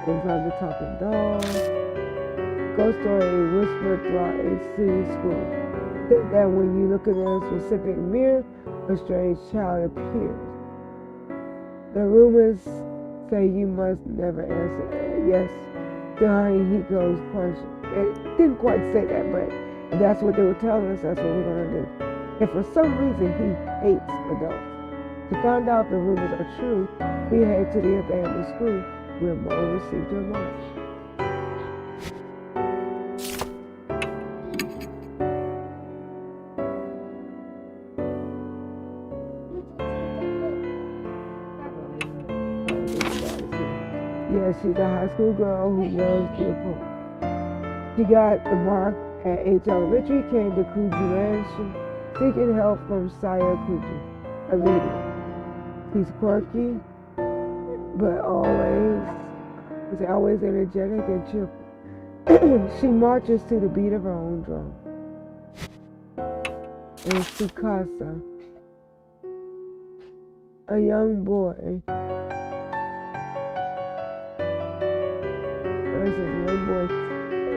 Inside the talking dog. Ghost story whispered throughout a city school. That when you look in a specific mirror, a strange child appears. The rumors say you must never answer yes to Hanahiko's question. It didn't quite say that, but if that's what they were telling us, that's what we're going to do. If for some reason he hates adults. To find out if the rumors are true, we head to the abandoned school where Mo received her lunch. Yeah, she's a high school girl who loves beautiful. She got the mark at H Elementary, came to Kuji Mansion, seeking help from Saya Kuji, a leader. He's quirky, but always energetic and cheerful. She marches to the beat of her own drum. And Sukasa, a young boy.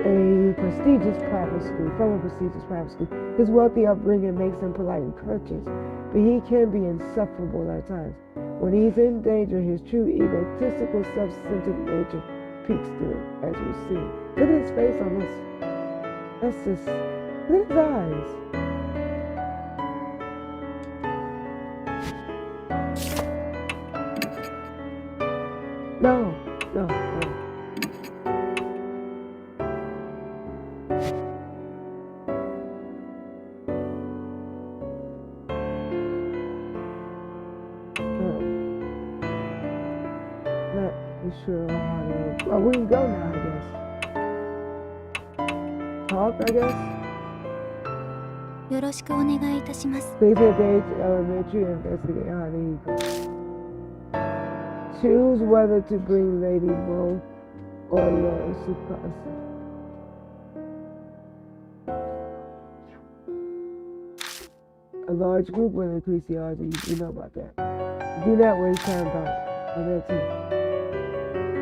A prestigious private school, from a prestigious private school. His wealthy upbringing makes him polite and courteous, but he can be insufferable at times. When he's in danger, his true egotistical, self-centered nature peeks through, as we see. Look at his face on this. That's just, look at his eyes. No. for sure how to. Well, we can go now, I guess. Talk, I guess. よろしくお願いいたします。 Please engage elementary and investigate how to equal. Choose whether to bring Lady Bo or Lord Sukasa. A large group will increase the odds. You know about that. Do that when it's time about that too.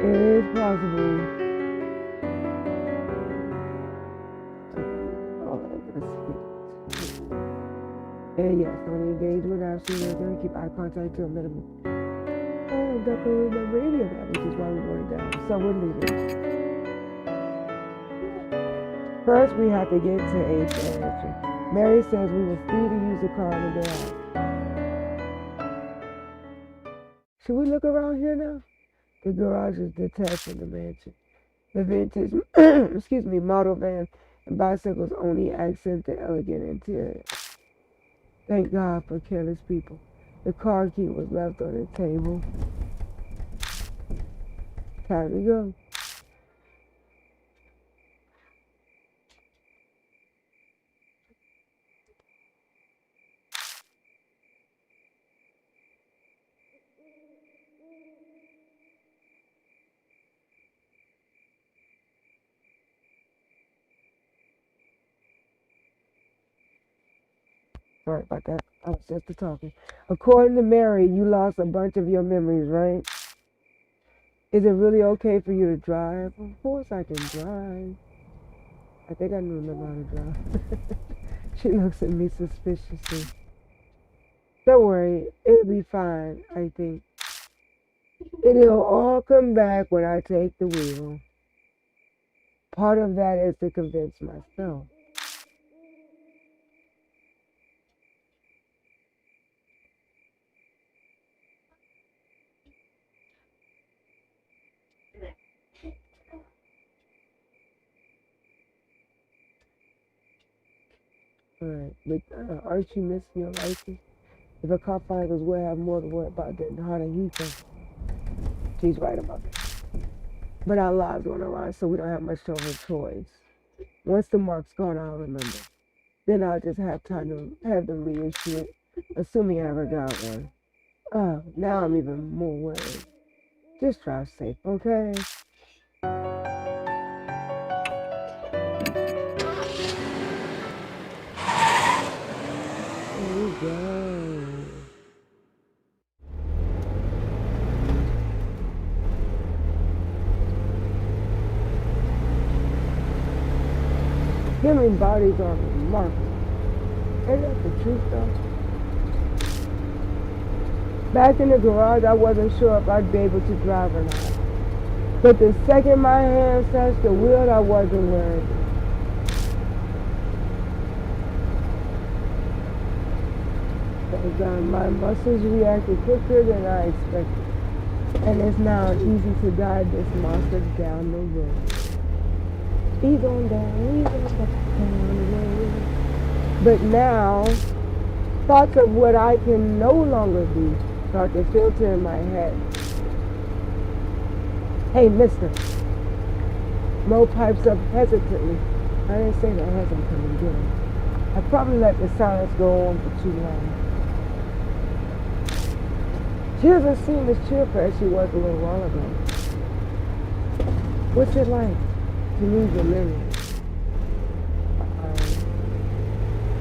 It is possible. Oh, let's see. And yes, don't engage with absolutely nothing. Keep eye contact to a minimum. I'm not gonna remember any of that, which is why we wrote it down. So we're leaving. First, we have to get to H elementary. Mary says we were free to use the car in the garage. Should we look around here now? The garage is detached from the mansion. The vintage, excuse me, model van and bicycles only accent the elegant interior. Thank God for careless people. The car key was left on the table. Time to go. Sorry about that. I was just talking. According to Mary, you lost a bunch of your memories, right? Is it really okay for you to drive? Of course I can drive. I think I knew enough how to drive. She looks at me suspiciously. Don't worry, it'll be fine, I think. It'll all come back when I take the wheel. Part of that is to convince myself. Alright, but aren't you missing your license? If a cop finds us, we'll have more to worry about than how to heat them. She's right about that. But our lives are on the line, so we don't have much of a choice. Once the mark's gone, I'll remember. Then I'll just have time to have them reissue it, assuming I ever got one. Oh, now I'm even more worried. Just drive safe, okay? There we go. Human bodies are remarkable. Ain't that the truth, though? Back in the garage, I wasn't sure if I'd be able to drive or not. But the second my hand touched the wheel, I wasn't worried. Thank God, my muscles reacted quicker than I expected. And it's now easy to guide this monster down the road. Ease on down the road. But now, thoughts of what I can no longer be start to filter in my head. Hey, mister. Mo pipes up hesitantly. I didn't say that hesitantly, did I? I probably let the silence go on for too long. She doesn't seem as cheerful as she was a little while ago. What's it like to lose your memory?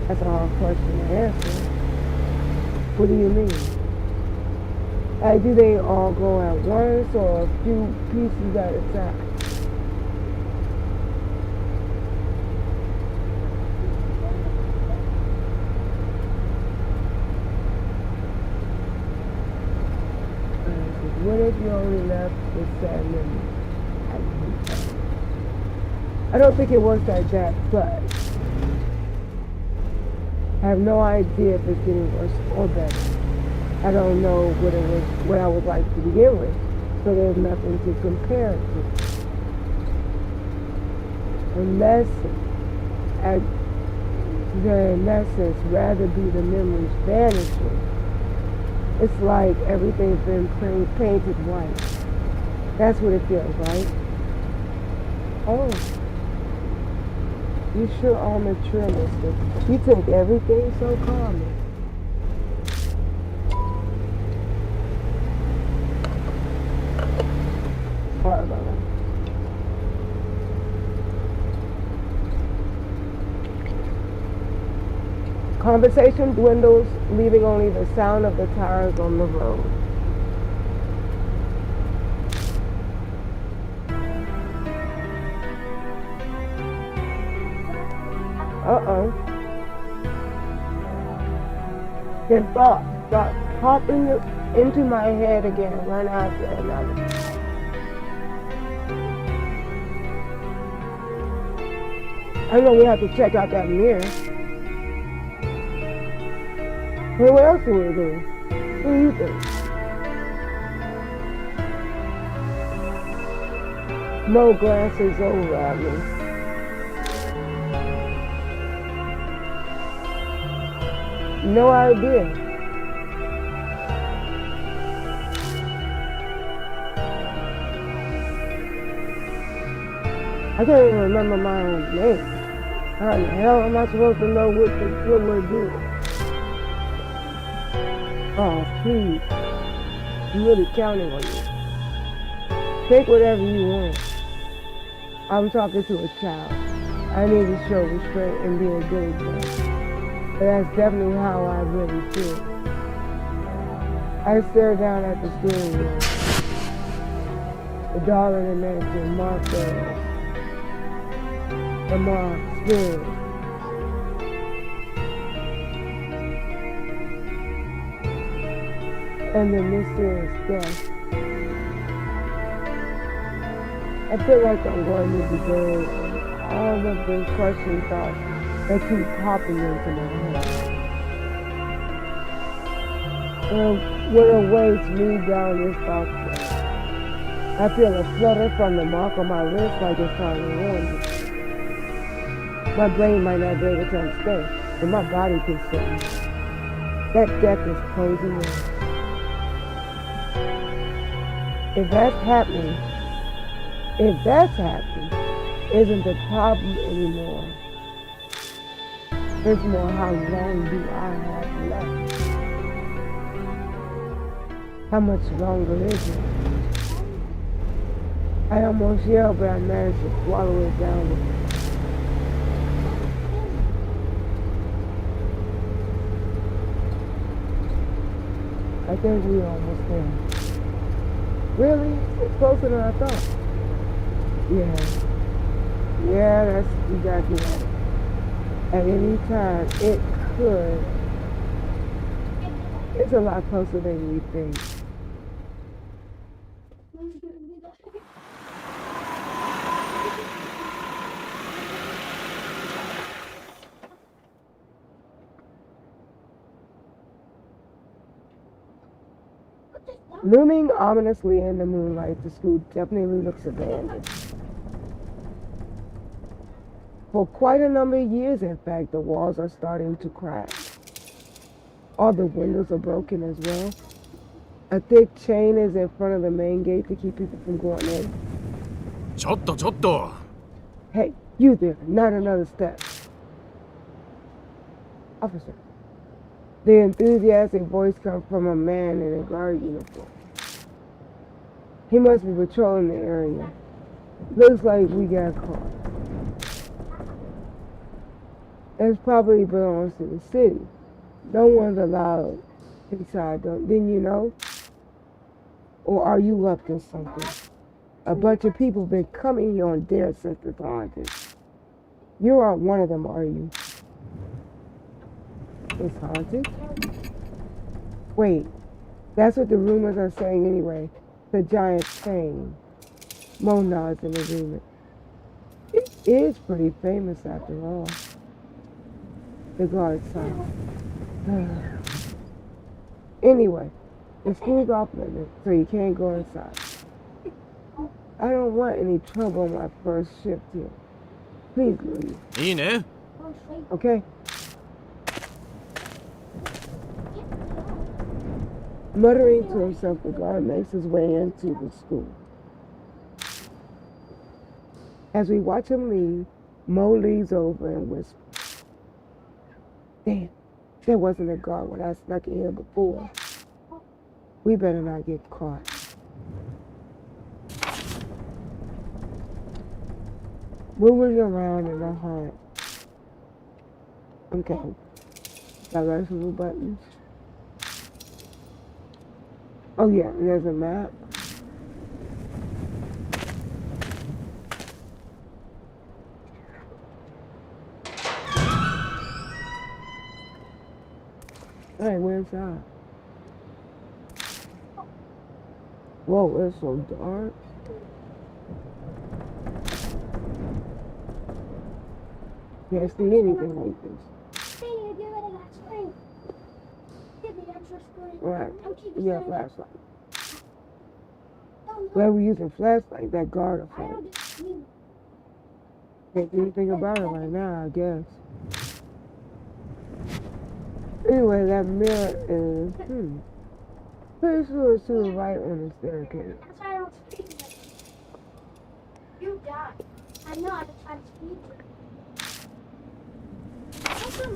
That's a hard question to answer. What do you mean? Do they all go at once or a few pieces at a time? What if you only left with sad memories? I don't think it works like that, but I have no idea if it's getting worse or better. I don't know what I would like to begin with, so there's nothing to compare it to. Unless, in essence, rather be the memories vanishing. It's like everything's been painted white. That's what it feels, right? Oh, you sure are mature, mister. You take everything so calmly. Sorry about that. Conversation dwindles, leaving only the sound of the tires on the road. Uh-oh. Then thoughts start popping into my head again, one after another. I know we have to check out that mirror. Well, what else do we do? What do you think? Mo glances over at me. No idea. I can't even remember my own name. How the hell am I supposed to know what we're doing? Oh, please. I'm really counting on you. Take whatever you want. I'm talking to a child. I need to show restraint and be a good example. But that's definitely how I really feel. I stare down at the steering wheel. The dollar in the mansion, Mark Barrows. The Mark Spirit. And the mysterious death. I feel like I'm going to be buried. All of the crushing thoughts that keep popping into my head. What awaits me down this dark path? I feel a flutter from the mark on my wrist like it's trying to warn me. My brain might not be able to understand, but my body can sense. That death is closing in. If that's happening, isn't the problem anymore. It's more, how long do I have left? How much longer is it? I almost yelled, but I managed to swallow it down. I think we're almost there. Really? It's closer than I thought. Yeah, that's exactly right. At any time, it could. It's a lot closer than you think. Looming ominously in the moonlight, the school definitely looks abandoned. For quite a number of years, in fact, the walls are starting to crack. All the windows are broken as well. A thick chain is in front of the main gate to keep people from going in. ちょっと Hey, you there, not another step. Officer. The enthusiastic voice comes from a man in a guard uniform. He must be patrolling the area. Looks like we got caught. It probably belongs to the city. No one's allowed inside, didn't you know? Or are you up to something? A bunch of people have been coming here on their since it's haunted. You aren't one of them, are you? It's haunted? Wait, that's what the rumors are saying anyway. The giant chain. Mo nods in agreement. It is pretty famous after all. The guard sighed. Anyway, the school's off limits, so you can't go inside. I don't want any trouble on my first shift here. Please leave. いいね Okay? Muttering to himself, the guard makes his way into the school. As we watch him leave, Mo leans over and whispers, "Damn, there wasn't a guard when I snuck in here before. We better not get caught." Moving around in the hunt. Okay. Directional buttons. Oh yeah, there's a map. Hey, where's that? Whoa, it's so dark. Can't see anything like this. Right. Yeah, flashlight. Glad we're using flashlight, that guard effect. Can't do anything about it right now, I guess. Anyway, that mirror is, pretty sure it's to the right on the staircase. That's why I don't speak to you. You died. I know I just tried to speak to you.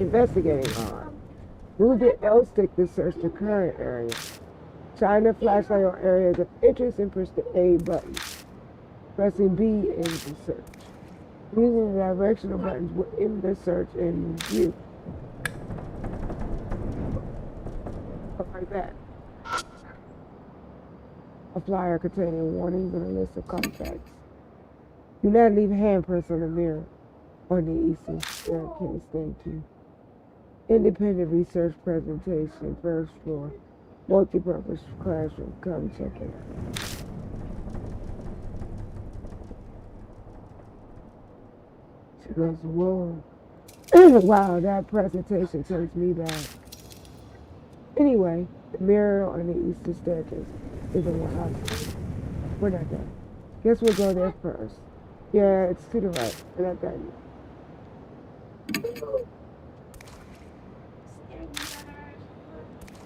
Investigating on. Move the L stick to search the current area. Shine the flashlight on areas of interest and push the A button. Pressing B ends the search. Using the directional buttons will end the search in view. Like that. A flyer containing warnings and a list of contacts. Do not leave handprints on the mirror on the eastern staircase. Thank you. Independent research presentation, first floor. Multi-purpose classroom. Come check it out. She goes, whoa. Wow, that presentation takes me back. Anyway, the mirror on the eastern staircase is in the house. We're not done. Guess we'll go there first. Yeah, it's to the right. We're not done yet.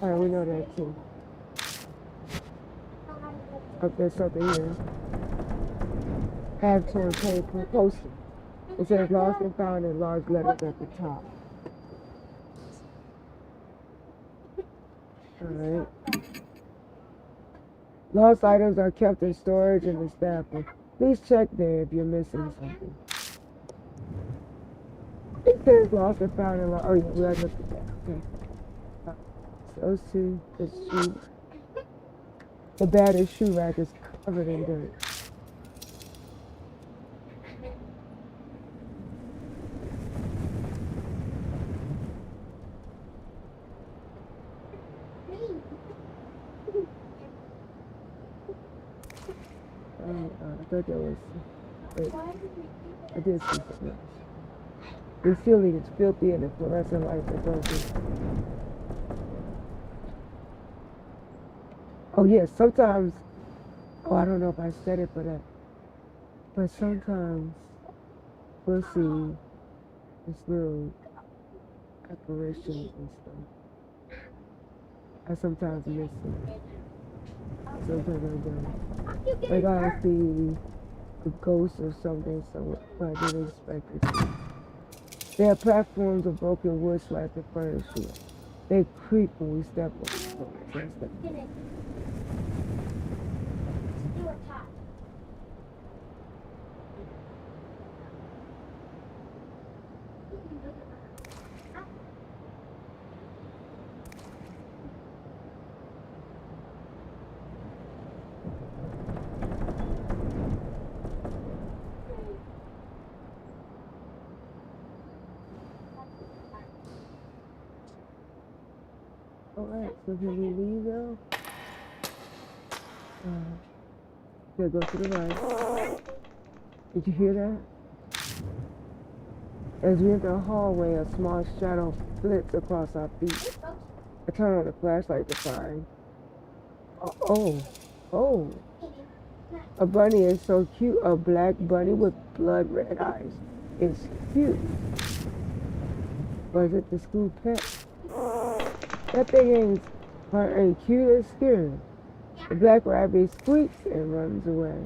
Alright, we know that too. Oh, there's something here. Have torn paper poster. It says lost and found in large letters at the top. Alright. Lost items are kept in storage in the staff room. Please check there if you're missing something. It says lost and found in large. Oh yeah, we gotta look at that. Okay. Those two, the shoe. The battered shoe rack is covered in dirt. I thought that was. Wait, I did see something else. The ceiling is filthy and the fluorescent lights are broken. Oh yes, sometimes. Oh, I don't know if I said it, but sometimes we'll see this little apparitions and stuff. I sometimes miss it. Sometimes I don't. Like I see a ghost or something, so I didn't expect it. There are platforms of broken wood slats in front of the shoe. They creak when we step on them. Alright, so can we leave now? Okay, go to the right. Did you hear that? As we enter the hallway, a small shadow flits across our feet. I turn on the flashlight to find. Oh. A bunny is so cute. A black bunny with blood red eyes. It's cute. Or is it the school pet? That thing ain't cute as scary. The black rabbit squeaks and runs away.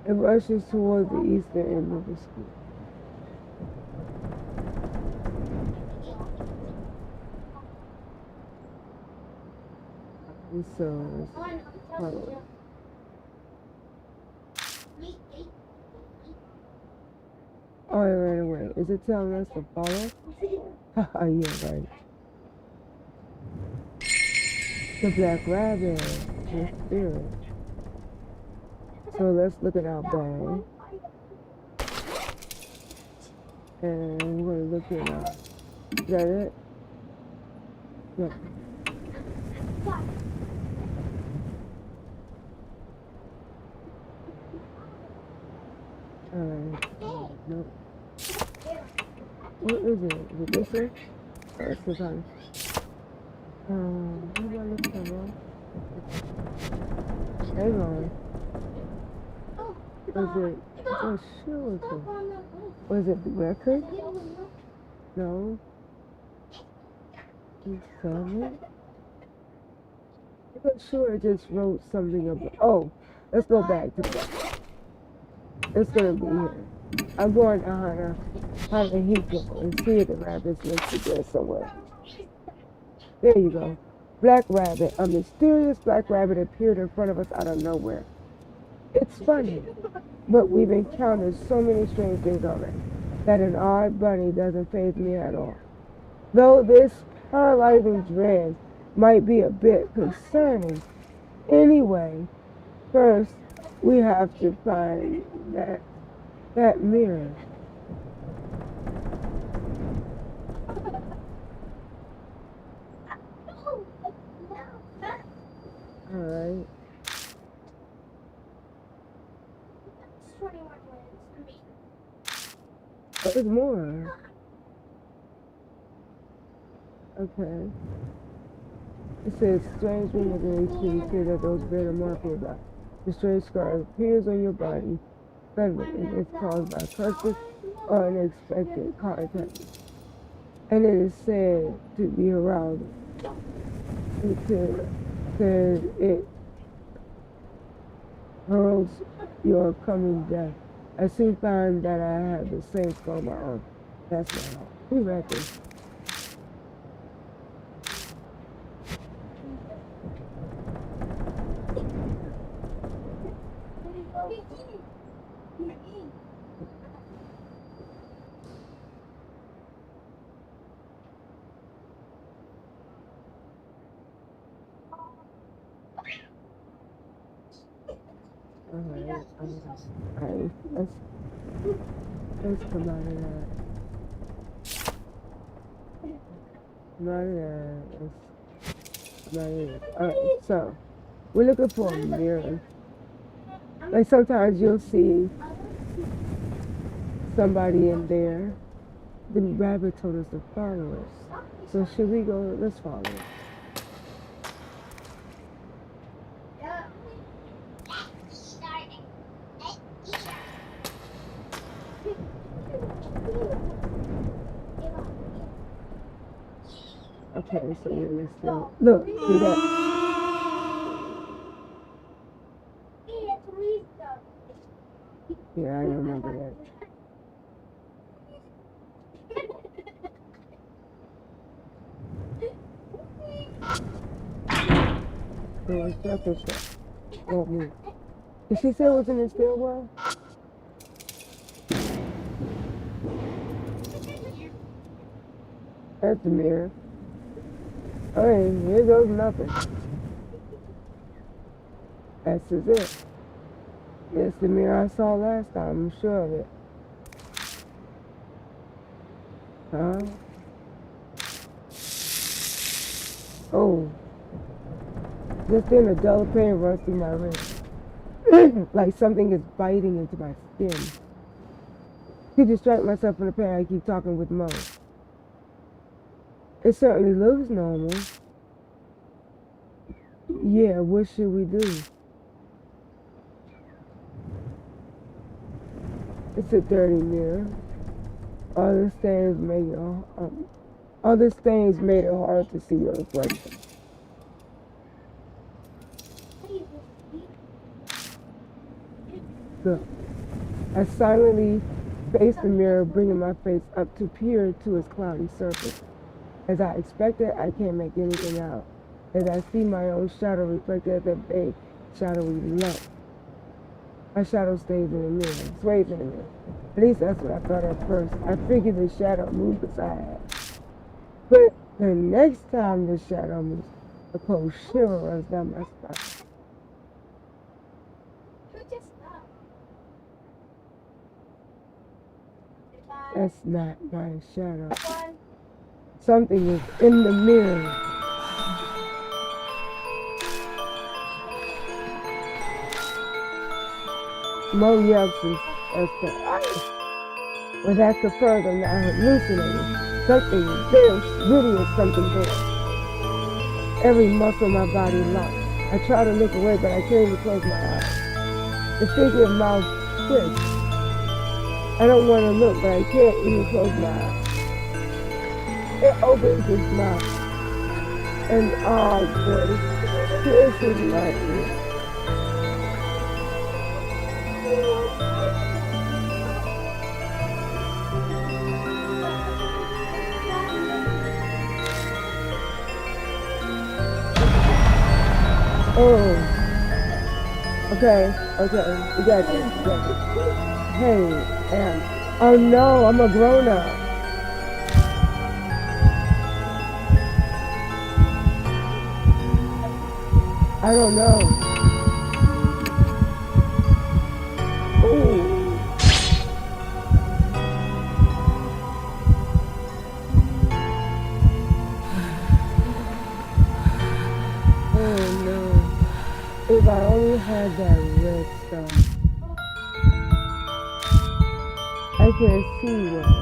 It rushes toward the eastern end of the school. So let's follow it. Oh, it ran away. Is it telling us to follow? Haha, yeah, right. The black rabbit. The spirit. So let's look at our bag. And we're going to look at our... Is that it? Yeah. Alright. Nope. What is it? Is it this one? Oh, it's this one. What do I look at, bro? Hang on. Was it? Oh, sure. Was it the record? No. Seven? I'm not sure I just wrote something about. Oh, let's go back to that. It's gonna be here. I'm going to Hunter Hiko and see if the rabbit's listed there somewhere. There you go. Black rabbit. A mysterious black rabbit appeared in front of us out of nowhere. It's funny, but we've encountered so many strange things already that an odd bunny doesn't faze me at all. Though this paralyzing dread might be a bit concerning. Anyway, first we have to find that mirror. Alright. There's more. Okay. It says, strange rumors in HQ say that those bear the mark will die. The strange scar appears on your body suddenly and it's caused by purpose or unexpected contact. And it is said to be arousing. It says it heralds your coming death. I soon find that I have the same scar on my arm. That's not all. Who read this? Alright, let's come out of that. Come out of that. Let's come out of that. Alright, so we're looking for a mirror. Like sometimes you'll see somebody in there. The rabbit told us to follow us. So should we go? Let's follow it. Okay, so we're still look, see that? Yeah, I remember that. So it's just a shot. Oh, me. Did she say it was in the stairwell? That's the mirror. Alright, here goes nothing. That's just it. It's the mirror I saw last time, I'm sure of it. Huh? Oh. Just then a dull pain runs through my wrist. Like something is biting into my skin. To distract myself from the pain, I keep talking with Mo. It certainly looks normal. Yeah, what should we do? It's a dirty mirror. Other stains made it hard to see your reflection. Look. I silently face the mirror, bringing my face up to peer to its cloudy surface. As I expected, I can't make anything out. As I see my own shadow reflected at the vague, shadowy lump. My shadow stays in the mirror, sways in the mirror. At least that's what I thought at first. I figured the shadow moved beside. But the next time the shadow moves, a cold shiver runs down my spine. Who just up? That's not my shadow. One. Something is in the mirror. Mo yelps as the ice. But that confirms I'm not hallucinating. Something there's really is something there. Every muscle in my body locks. I try to look away, but I can't even close my eyes. The figure of mouth twists. I don't want to look, but I can't even close my eyes. It opens its mouth. An odd voice pierces my ear. Oh. Okay, we got this. Hey, oh no, I'm a grown-up. I don't know. Ooh. Oh no. If I only had that red stuff. I can't see well.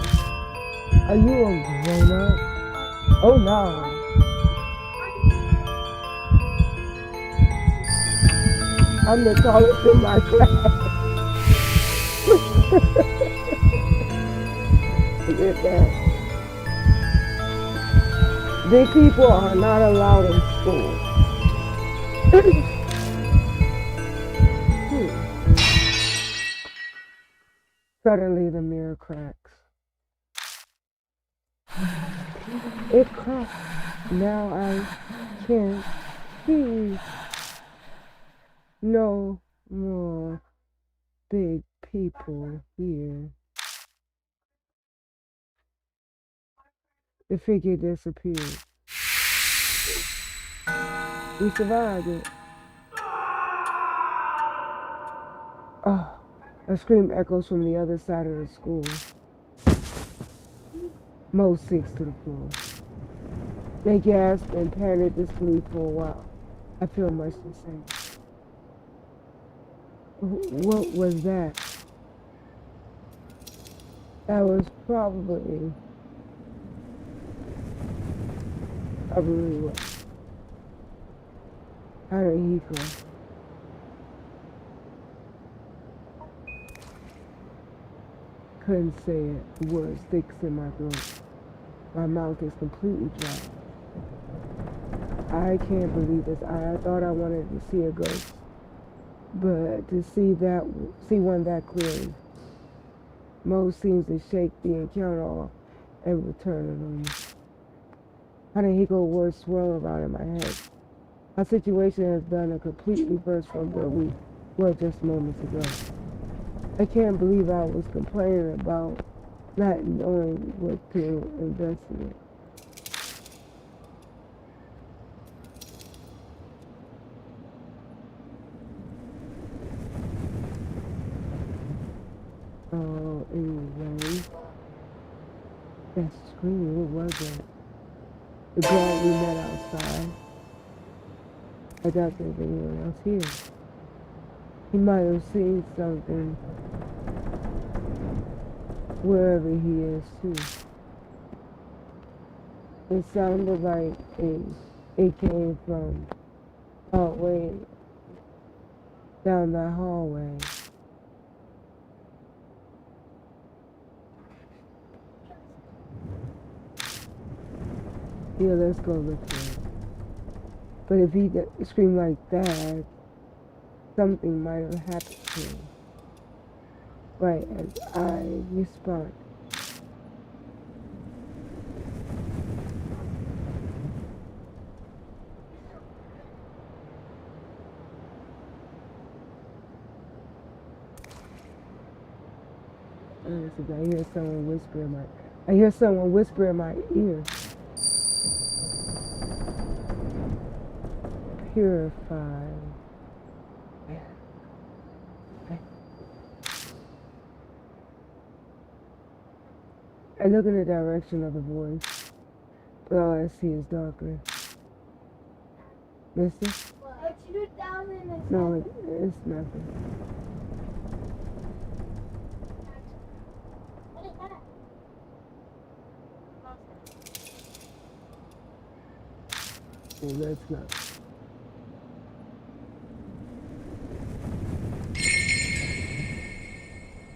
Are you a grown-up? Oh no. I'm the tallest in my class. Forget that. Big people are not allowed in school. Suddenly the mirror cracks. It cracks. Now I can't see. No more big people here. The figure disappeared. We survived it. Oh, a scream echoes from the other side of the school. Mo sinks to the floor. They gasp and panic disbelief for a while. I feel much the same. What was that? That was probably what? How did he go? Couldn't say it. The word sticks in my throat. My mouth is completely dry. I can't believe this. I thought I wanted to see a ghost, but to see one that clearly. Mo seems to shake the encounter off and return it on me. Hanahiko words swirl around in my head. Our situation has done a complete reverse from where we were just moments ago. I can't believe I was complaining about not knowing what to investigate. Oh, anyway. That screaming, what was it? The girl we met outside. I doubt there's anyone else here. He might have seen something wherever he is too. It sounded like it came from way down that hallway. Yeah, let's go look for it. But if he screamed like that, something might have happened to him. right as I respond. I hear someone whisper in my ear. Purify. I look in the direction of the voice, but all I see is darkness. Mister? What you do down in the No, it's nothing. What is that? Well, that's not.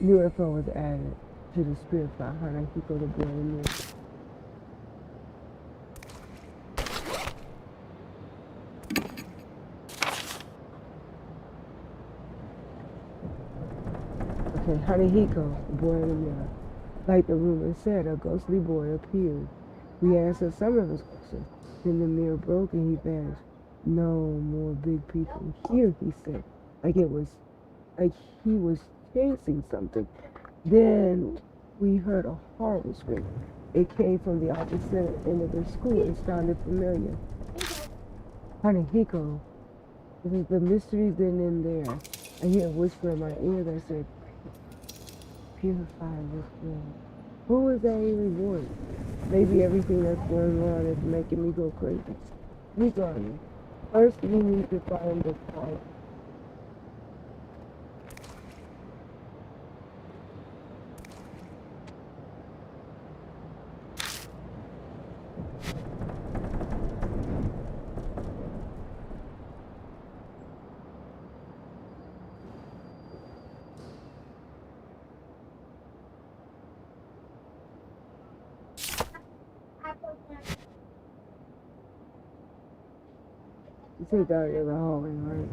UFO was added to the spirit file. How he go to board in there. Okay, Hanahiko, the boy in the mirror. Like the rumor said, a ghostly boy appeared. We answered some of his questions. Then the mirror broke and he vanished. No more big people here, he said. Like he was chasing something. Then we heard a horrible scream. It came from the opposite end of the school and sounded familiar. Hanahiko, the mystery's then in there. I hear a whisper in my ear that said, purify this room. Who is that eerie voice? Maybe everything that's going on is making me go crazy. Regardless, first we need to find the cause. You take out in the hallway, right?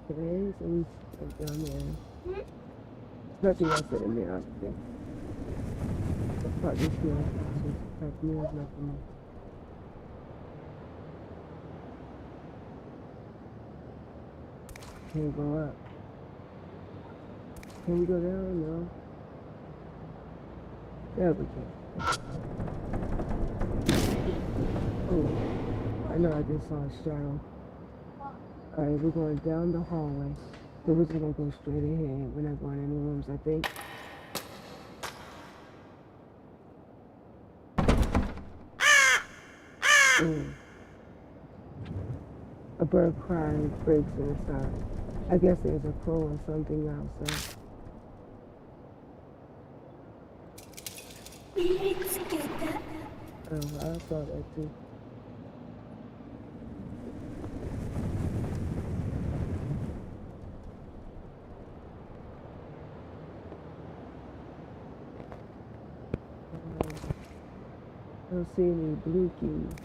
Okay, so we go down there. There's nothing else in there, I think. The part this here, like me, there's nothing else. Can't go up. Can we go down? No. There we go. Oh, I know I just saw a shadow. Alright, we're going down the hallway. So we're just gonna go straight ahead. We're not going in the rooms, I think. A bird crying breaks inside. I guess there's a crow or something outside. Oh, I saw that too. I don't see any blinking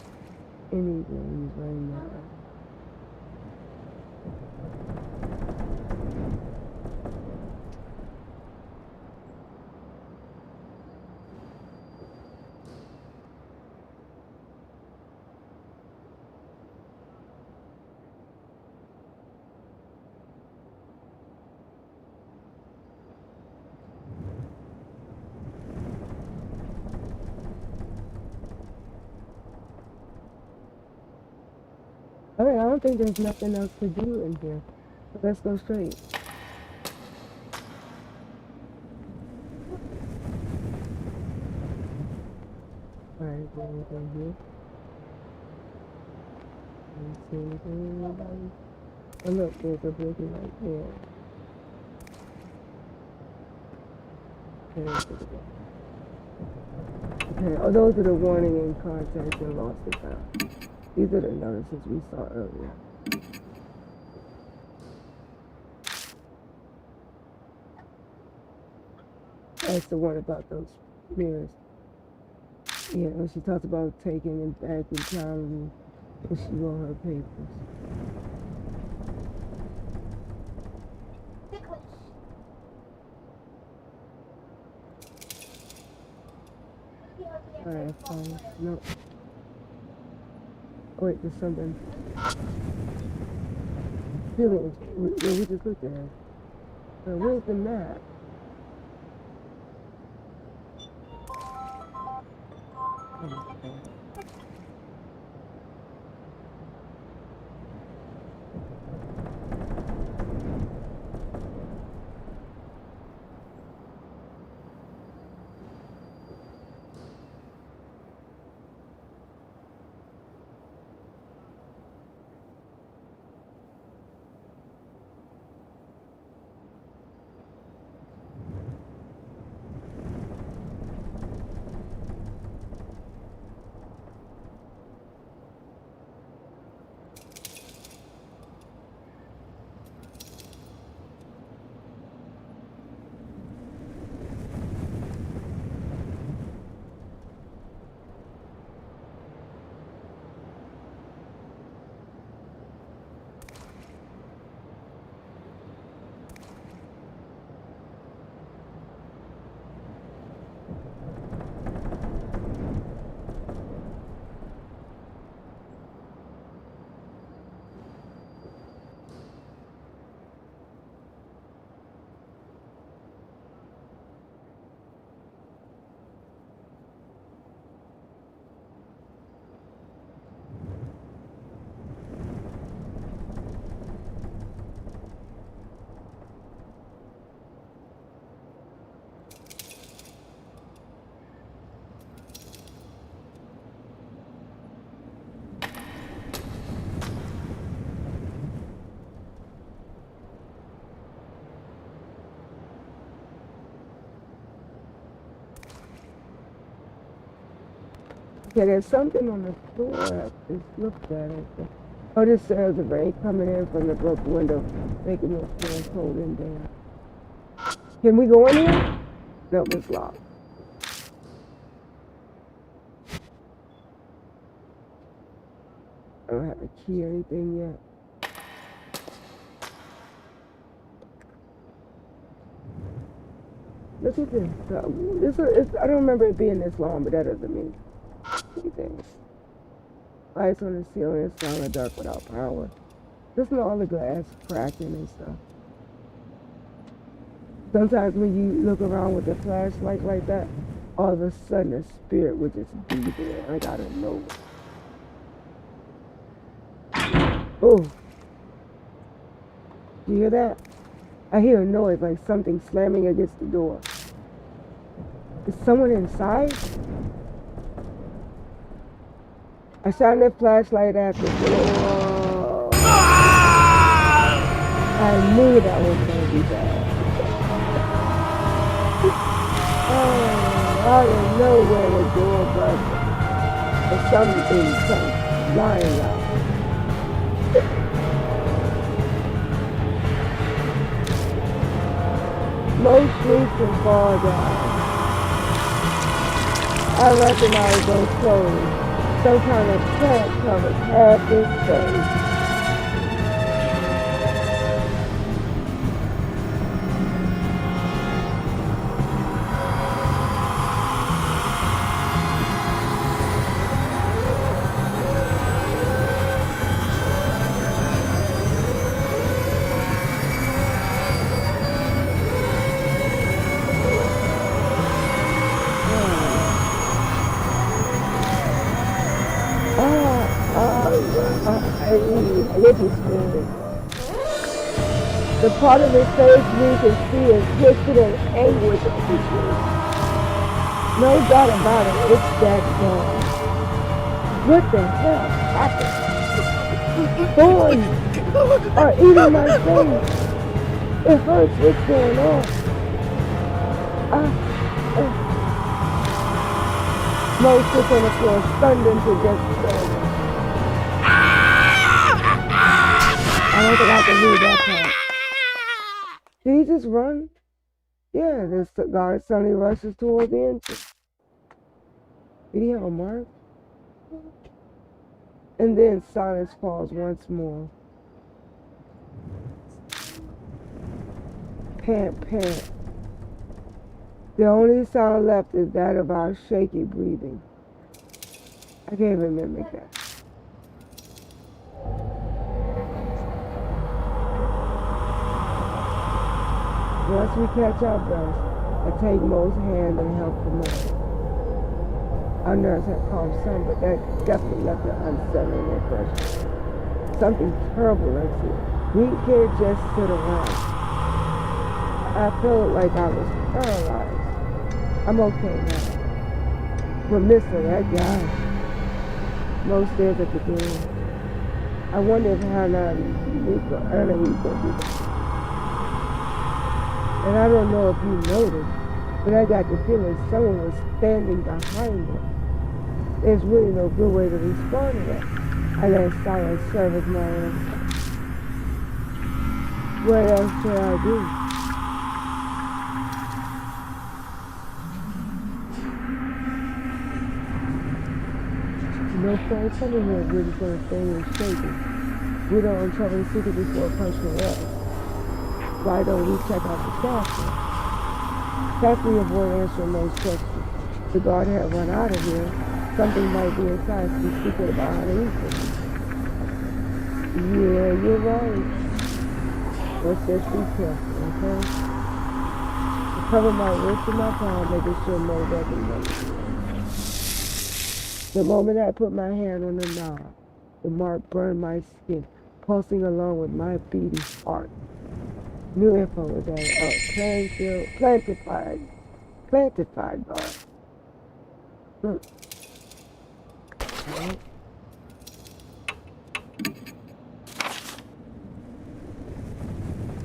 anything right now. Alright, I don't think there's nothing else to do in here. So let's go straight. Alright, what we go here? Let's see anything, anybody? Oh look, there's a blinking right there. Okay, oh, those are the warning and contact and lost and found. These are the notices we saw earlier. That's the one about those mirrors. Yeah, when she talks about taking it back in time when she wrote her papers. Alright, fine. No. Oh, wait, there's something. Feelings. Yeah, we just looked at it. Where's the map? Okay. Yeah, there's something on the floor. I just looked at it. Oh, this says the rain coming in from the broken window, making the floor cold in there. Can we go in here? No, it's locked. I don't have a key or anything yet. Look at this. I don't remember it being this long, but that doesn't mean anything. Lights on the ceiling, it's silent dark without power. Listen to all the glass cracking and stuff. Sometimes when you look around with a flashlight like that, all of a sudden a spirit would just be there. I gotta know. Oh, you hear that? I hear a noise like something slamming against the door. Is someone inside? I shined that flashlight at the door. I knew that was gonna be bad. Oh, I didn't know where the door was. But something comes flying out. Most streets can fall down. I recognize those clothes. Some kind of plant covers half this space. Which is good. The part of his face we can see is twisted and anguish. No doubt about it, it's that gone. What the hell happened? Thorns are eating my face. It hurts. What's going on? Mo sits on the floor, stunned into death. I don't think I can read that part. Did he just run? Yeah, this guard suddenly rushes toward the entrance. Did he have a mark? And then silence falls once more. Pant, pant. The only sound left is that of our shaky breathing. I can't even mimic that. Once we catch our breath, I take Mo's hand and help him up. Our nurse had calmed some, but that definitely left an unsettling impression. Something terrible, Lexi. We can't just sit around. I felt like I was paralyzed. I'm okay now. But Mister, that guy, Mo stares at the door. I wonder if Hannah and Nico earlier he's gonna be there. And I don't know if you noticed, but I got the feeling someone was standing behind him. There's really no good way to respond to that. I let silence serve as my answer. What else should I do? No friend coming here really gonna stay and shaking. We don't uncover the secret before punching us. Why don't we check out the staff room? Carefully avoid answering those questions. The guard had run out of here. Something might be inside to be secret about how to eat things. Yeah, you're right. Let's just be careful, okay? I cover my wrist with my palm, making sure no weapon moves. The moment I put my hand on the knob, the mark burned my skin, pulsing along with my beating heart. New info was added. Plantified guard. Right.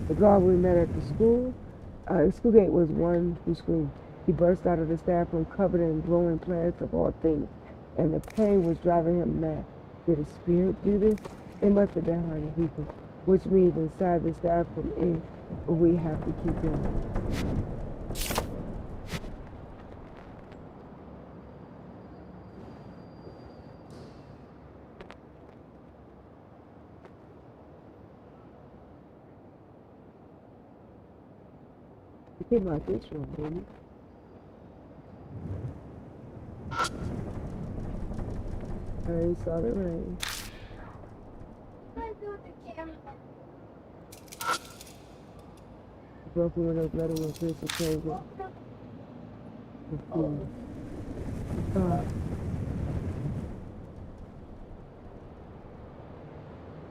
The guard we met at the school gate was one who screamed. He burst out of the staff room covered in glowing plants of all things, and the pain was driving him mad. Did a spirit do this? It must have been hurting people, which means inside the staff room we have to keep going. You came out this room, baby. I already saw the rain. Broken window, bloody with this and crazy.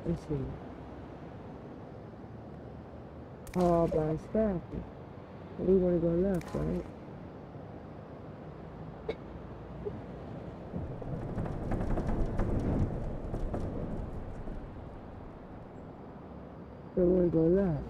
Let's see. All by staff. We want to go left, right? We want to go left.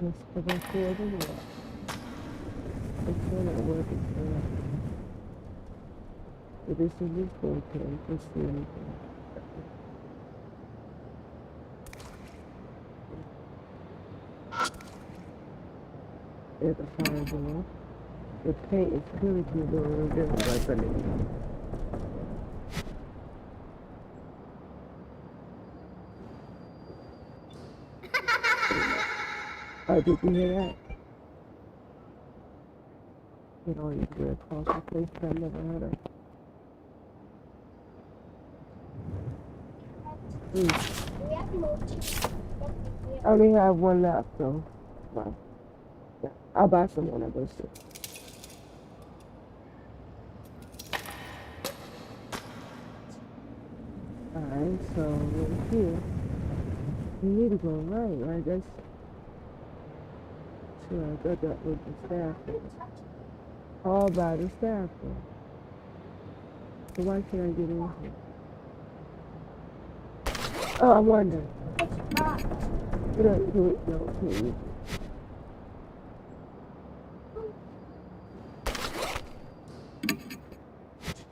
Let's go back forward and left. It's not working for us. But this is okay. Let's see anything. There's a fire door. The paint is clearly too low and there's like underneath. Oh, did you hear that? You know, you can across the place, but I never heard of. I only have one left, so well, yeah, I'll buy some when I go see. Alright, so we're here. We need to go right, I guess. Sure, I got that with the staff room. All by the staff room. So why can't I get in here? Oh, I wonder. It's rock. You don't do it, no, please.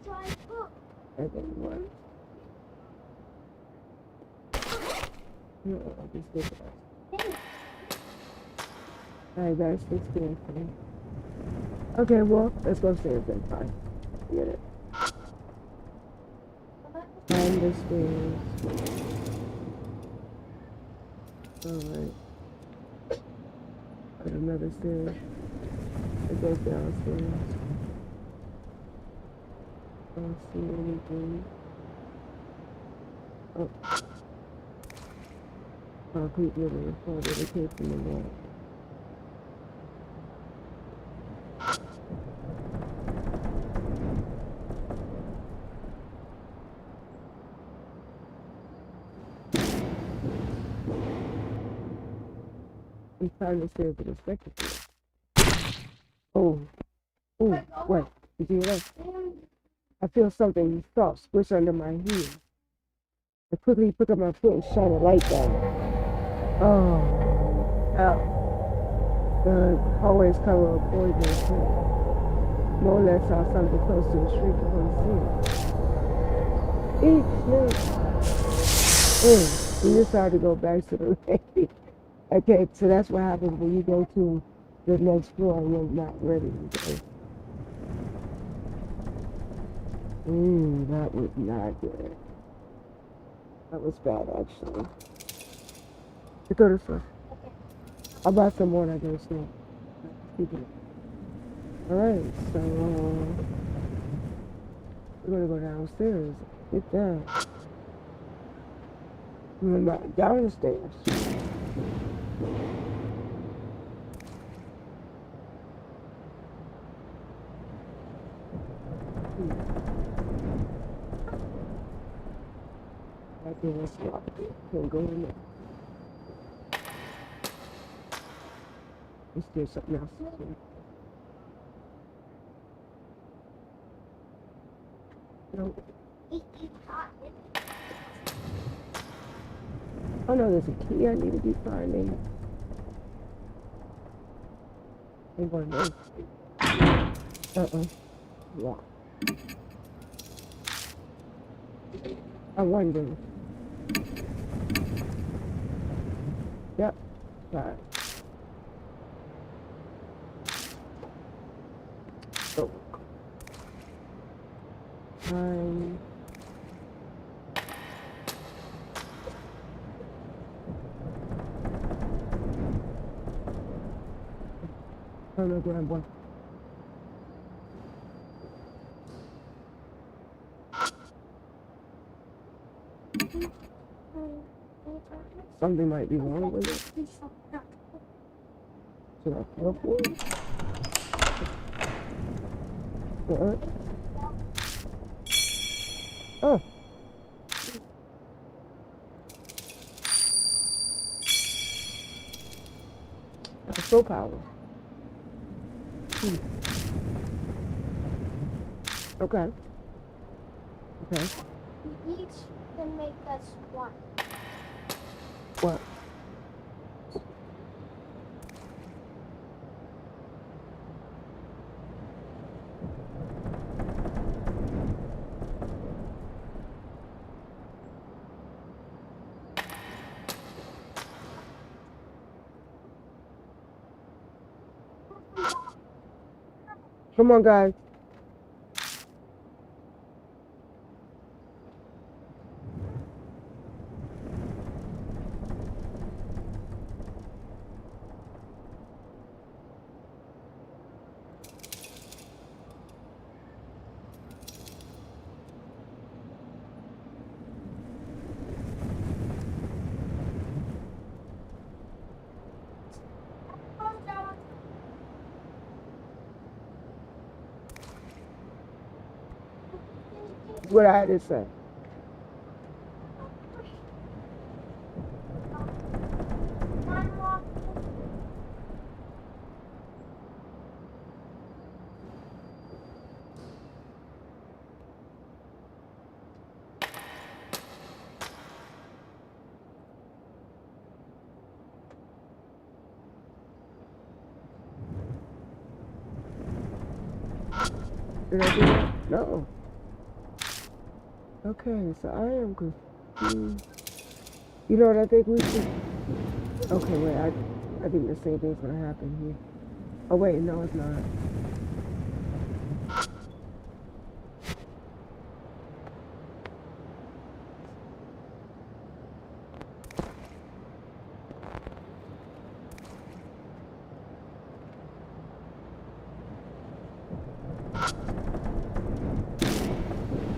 Dry book. And then what? No, I just did that. Hey, Alright, guys, let's do it. Okay, well, let's go upstairs then. Fine. Forget it. Find the stairs. Alright. Find another stairs. It goes downstairs. I don't see anything. Oh. Concrete living for dedication in the wall. I'm trying to stay for the second floor. Oh. Oh, what? Did you hear that? I feel something soft squish under my heel. I quickly pick up my foot and shine a light down. Oh, hell. The hallway's covered with poison shit. More or less saw something close to a shriek upon the ceiling. Eat snake! We decided to go back to the lady. Okay, so that's what happens when you go to the next floor and you're not ready to go. That was not good. That was bad, actually. Let's go this way. I'll buy some more and I go to sleep. Alright, so we're gonna go downstairs. Get down. Remember, down the stairs. I think that's locked. Can't go in there. Let's do something else. Nope. Oh no, there's a key I need to be finding. I'm going to Yeah. I wonder. Yep. Right. So. I'm gonna grab one. Something might be wrong with it. Should I feel for it? What? Oh. That's so powerful. Okay. Okay. Each can make us one. What? Come on, guys. What I had to say. Did I do that? No. Okay, so I am confused. You know what I think we should... Okay, wait, I think the same thing's gonna happen here. Oh wait, no it's not.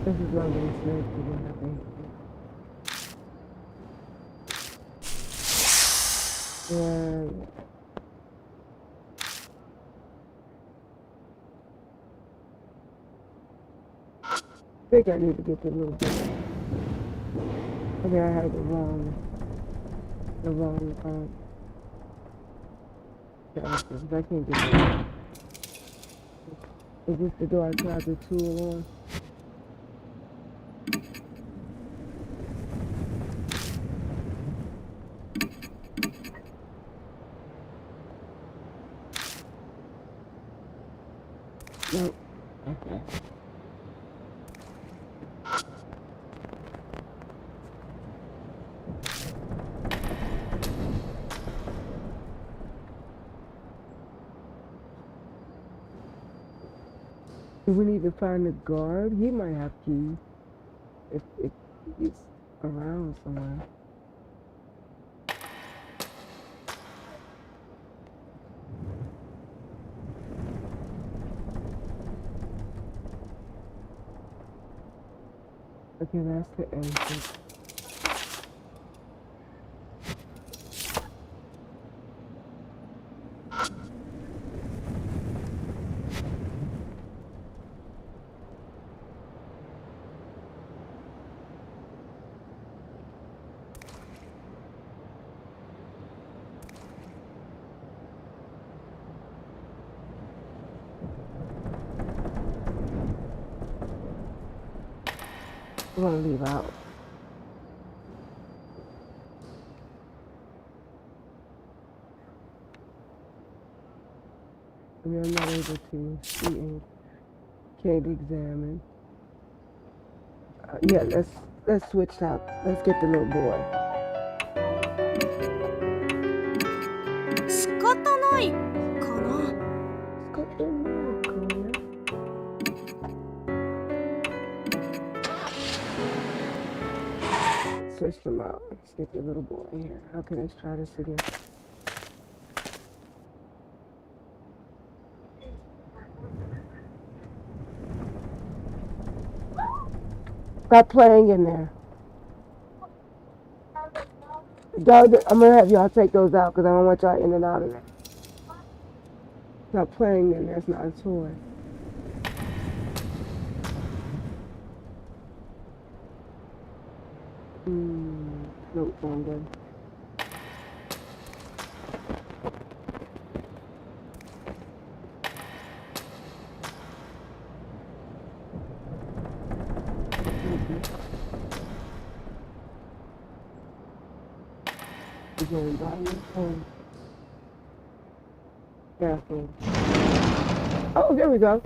This is what I'm gonna say again, I think. Yeah. I think I need to get the little bit. Okay, I had the wrong characters. I can't get that. Is this the door I tried the tool on? Nope. Okay. Do we need to find the guard? He might have keys if he's around somewhere. Okay, that's the entrance. We're gonna leave out. I mean, I'm not able to see and can't examine. Yeah, let's switch out. Let's get the little boy. 仕方ないかな。Let's go to America. Switch them out. Let's get the little boy here. Okay, let's try this again. Stop playing in there. Doug, I'm gonna have y'all take those out because I don't want y'all in and out of there. Stop playing in there. It's not a toy. Nope, wrong good. Going by your phone. Careful. Oh, there we go.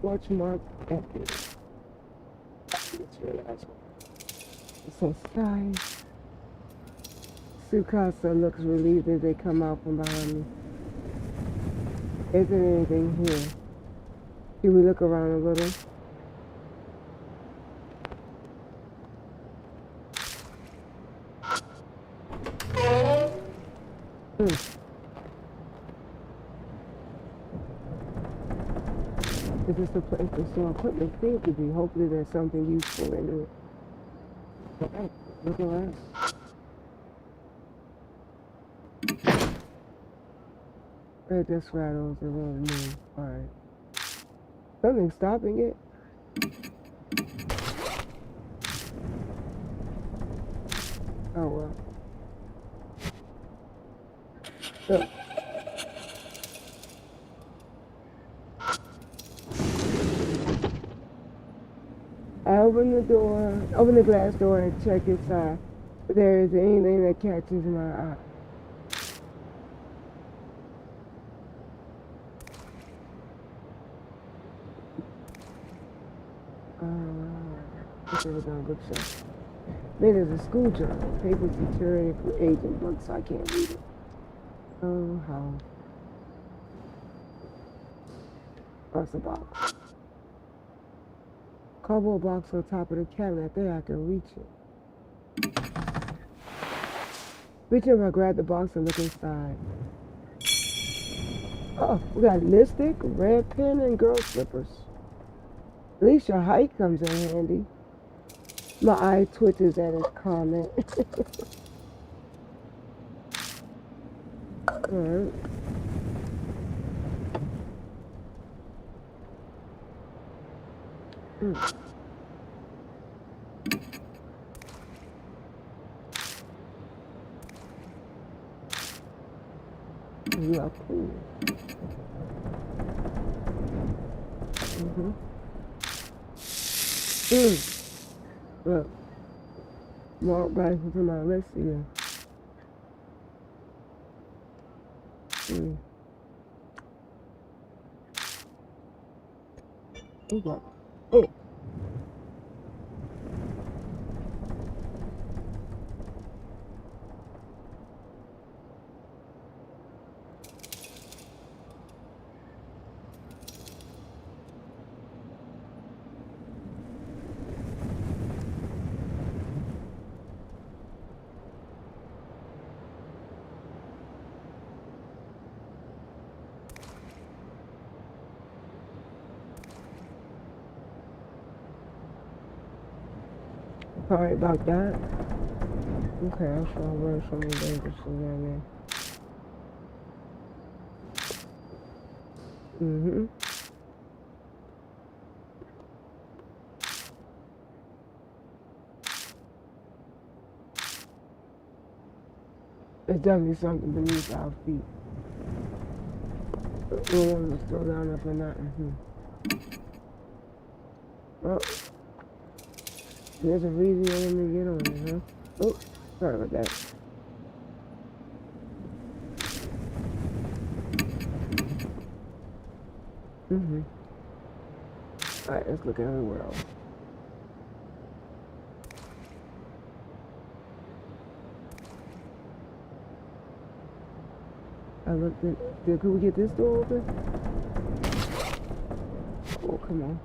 Watch mark epic. It's really nice. It says sign. Sukasa looks relieved as they come out from behind me. Isn't anything here? Can we look around a little? This is the place the store equipment seems to be. Hopefully there's something useful in it. Okay, look around. It just rattles, it won't move. Alright. Something's stopping it. Oh well. Look. I open the door, open the glass door and check inside. If there is anything that catches my eye. This is on bookshelf. Then there's a school journal, papers deteriorating from age and books, I can't read it. Oh, how. What's the box? Cardboard box on top of the cabinet. There, I can reach it. Reach up, I grab the box and look inside. Oh, we got lipstick, red pen, and girl slippers. At least your height comes in handy. My eye twitches at his comment. Alright. You are cool. Look. Mark rifle for my list again. Oh. Sorry about that. Okay, I saw where some of the dangerous down there. There's definitely something beneath our feet. We don't want to slow down up or nothing. Oh. There's a reason you want me to get on it, huh? Oh, sorry about that. Alright, let's look everywhere else. I looked at... Could we get this door open? Oh, come on.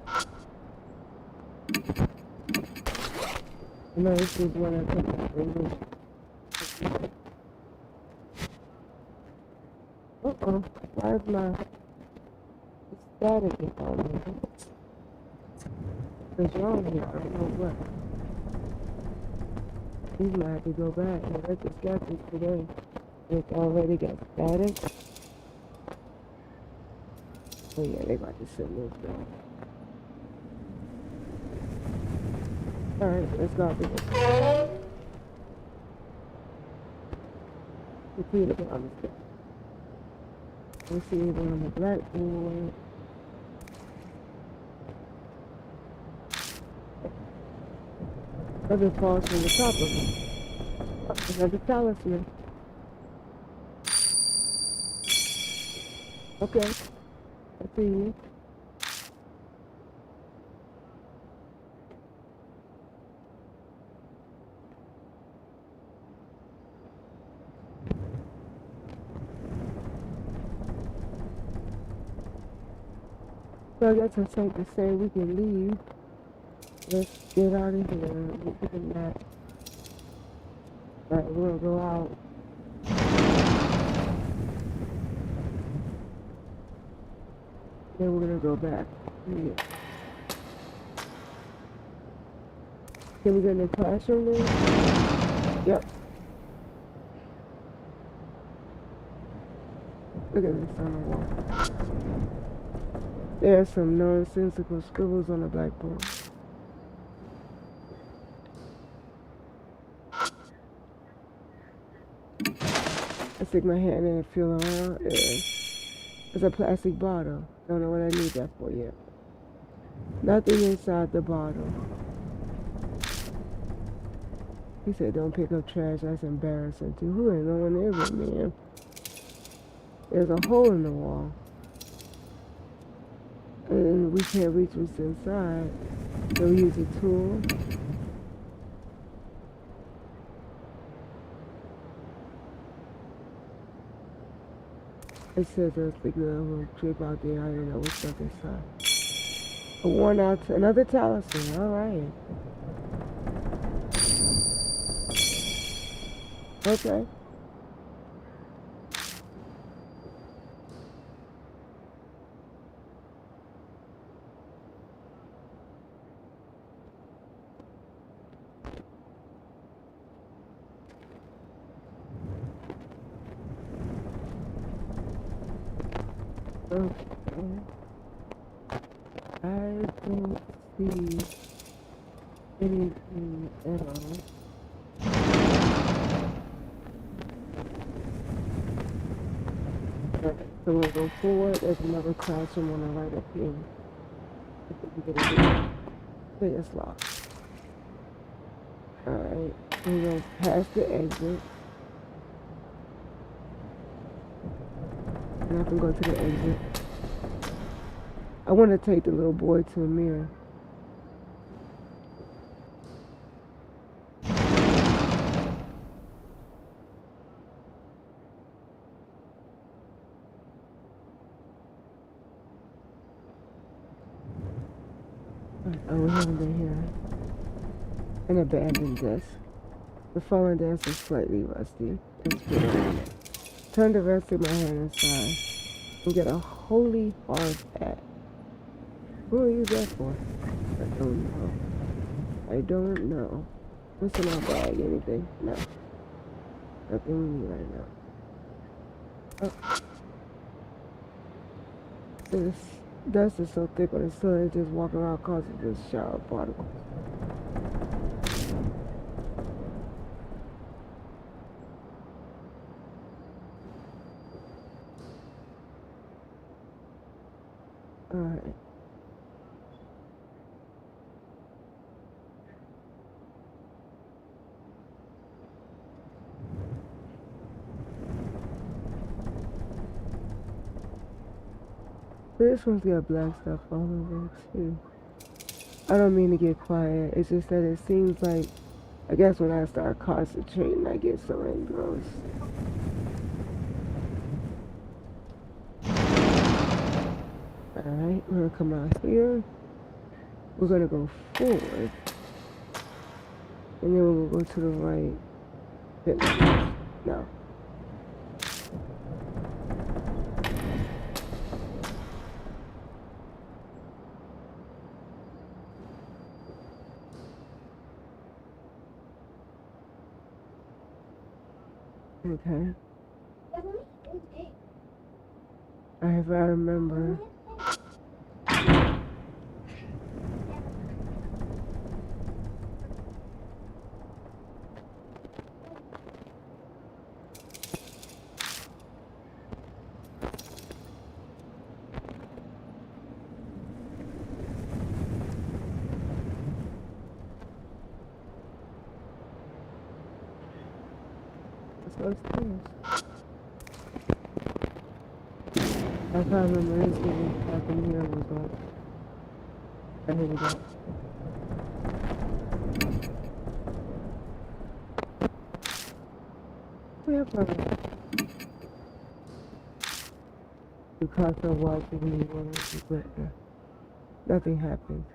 No, this is what I put. Uh-oh. Why is my static on me? What's wrong here? I don't know what. He's might have to go back and let the sketches today. It's already got static. Oh yeah, they got to send this down. Alright, let's go do this. Repeat it on the step. Let's see if on the blackboard. Other falls from the top of it. Oh, another talisman. Okay. I see you. So I guess it's safe to say we can leave. Let's get out of here. Look at the map. Alright, we're gonna go out. Then we're gonna go back. Yeah. Can we get in the classroom then? Yep. Look at this on the wall. There are some nonsensical scribbles on the blackboard. I stick my hand in and feel around. It's a plastic bottle. Don't know what I need that for yet. Nothing inside the bottle. He said, don't pick up trash. That's embarrassing too. Who ain't no one there but me? There's a hole in the wall. And we can't reach what's inside. So we use a tool. It says there's like a little trip out there. I don't know what's stuff inside. A worn out, another talisman. All right. Okay. Okay. I don't see anything at all. Alright, so we'll go forward. There's another classroom on the right up here. But it's locked. Alright, we go past the exit. And I can go to the exit. I want to take the little boy to a mirror. Oh, we haven't been here. An abandoned desk. The fallen desk is slightly rusty. Turn the rest of my hand inside and get a holy hard hat. What will I use that for? I don't know. I don't know. What's in our bag? Anything? No. Nothing we need right now. Oh. This dust is so thick on the ceiling, just walking around causing this shower particles. Alright. This one's got black stuff all over it too. I don't mean to get quiet. It's just that it seems like, I guess when I start concentrating, I get so engrossed. Alright, we're gonna come out here. We're gonna go forward. And then we're gonna go to the right. No. Okay. If I remember. Let's go upstairs. I can't remember anything back in here was on. Here we go. We have fun. You caught her watching me when she went there. Nothing happened.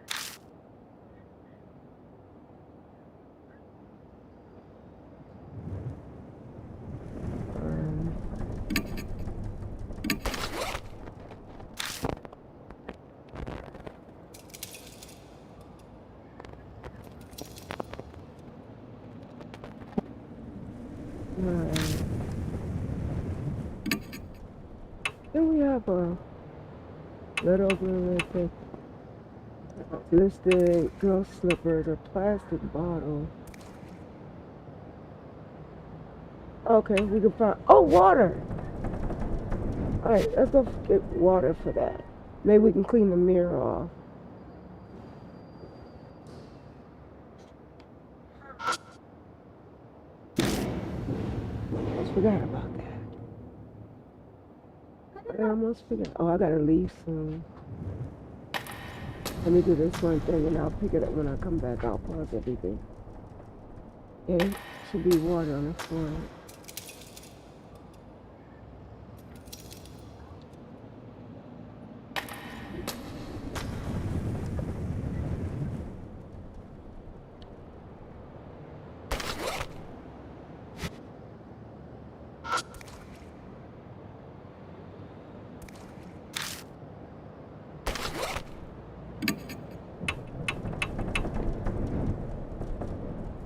Then we have a little bit of lipstick, girl slippers, a plastic bottle. Okay, we can find, oh, water! Alright, let's go get water for that. Maybe we can clean the mirror off. almost forgot about that. I almost forgot. Oh, I gotta leave soon. Let me do this one thing and I'll pick it up when I come back. I'll pause everything. Okay? Should be water on the floor.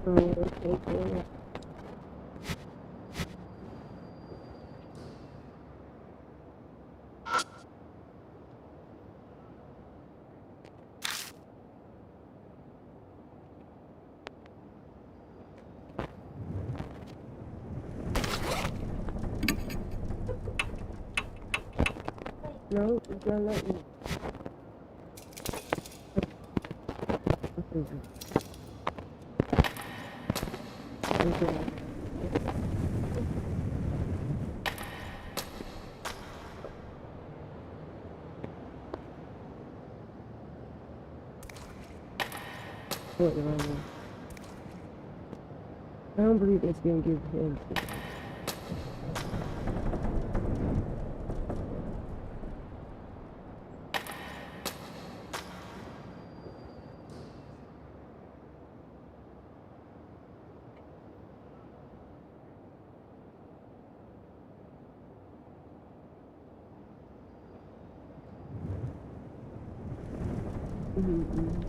Okay, cool. No, it's not like me. Okay. What do I know? I don't believe it's gonna give him. Mm-hmm.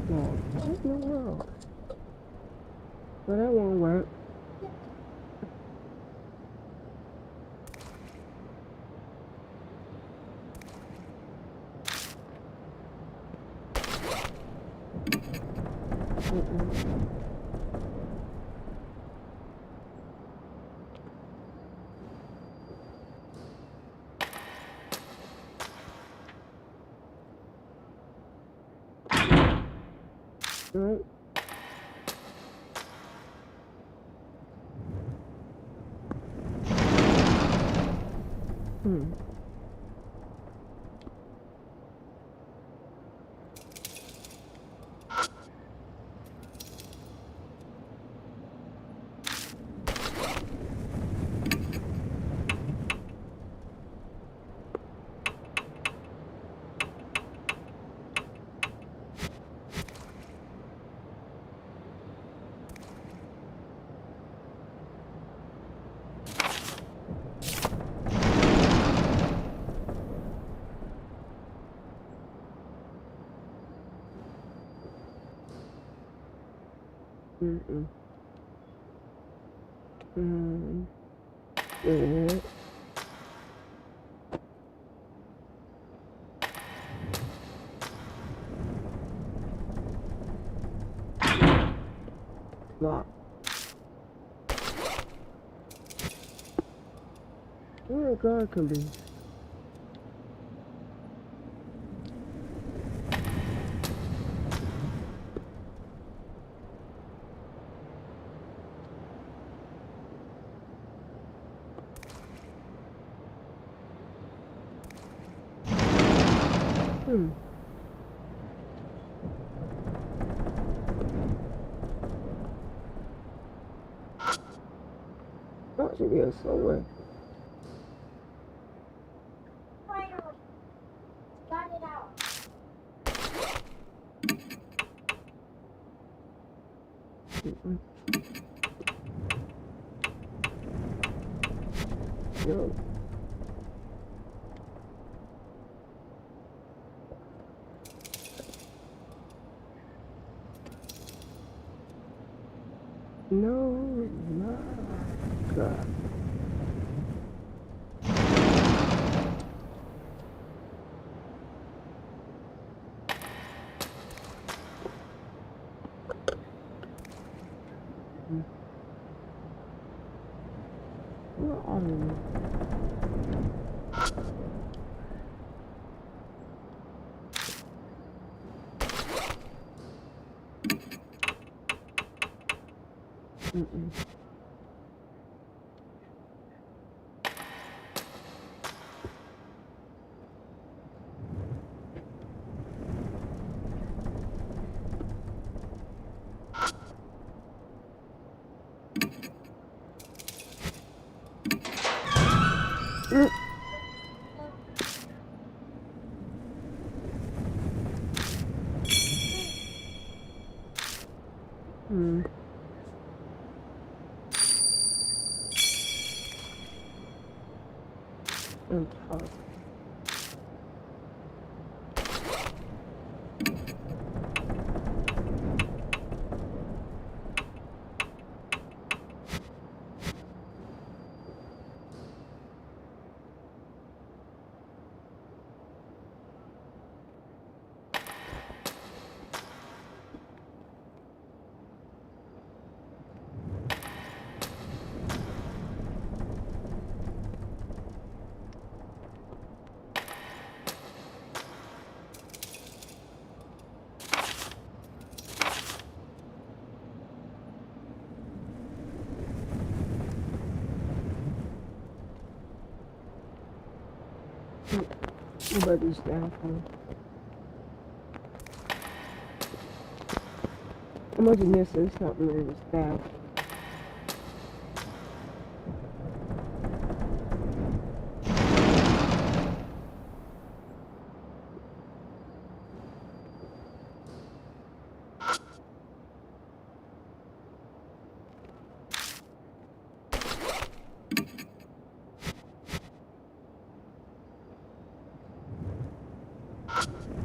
No, what in the world? Well, that won't work. Mm-mm. Right? Hmm. Mm-mm. Mm. Wait a minute. Lock. Where a guard can be? Hmm. That should be a somewhere. Finally, got it out. Mm-mm. No. No, my God. on. Mm-mm. Mm. And tough. Nobody's down. Imagine this is something in his back.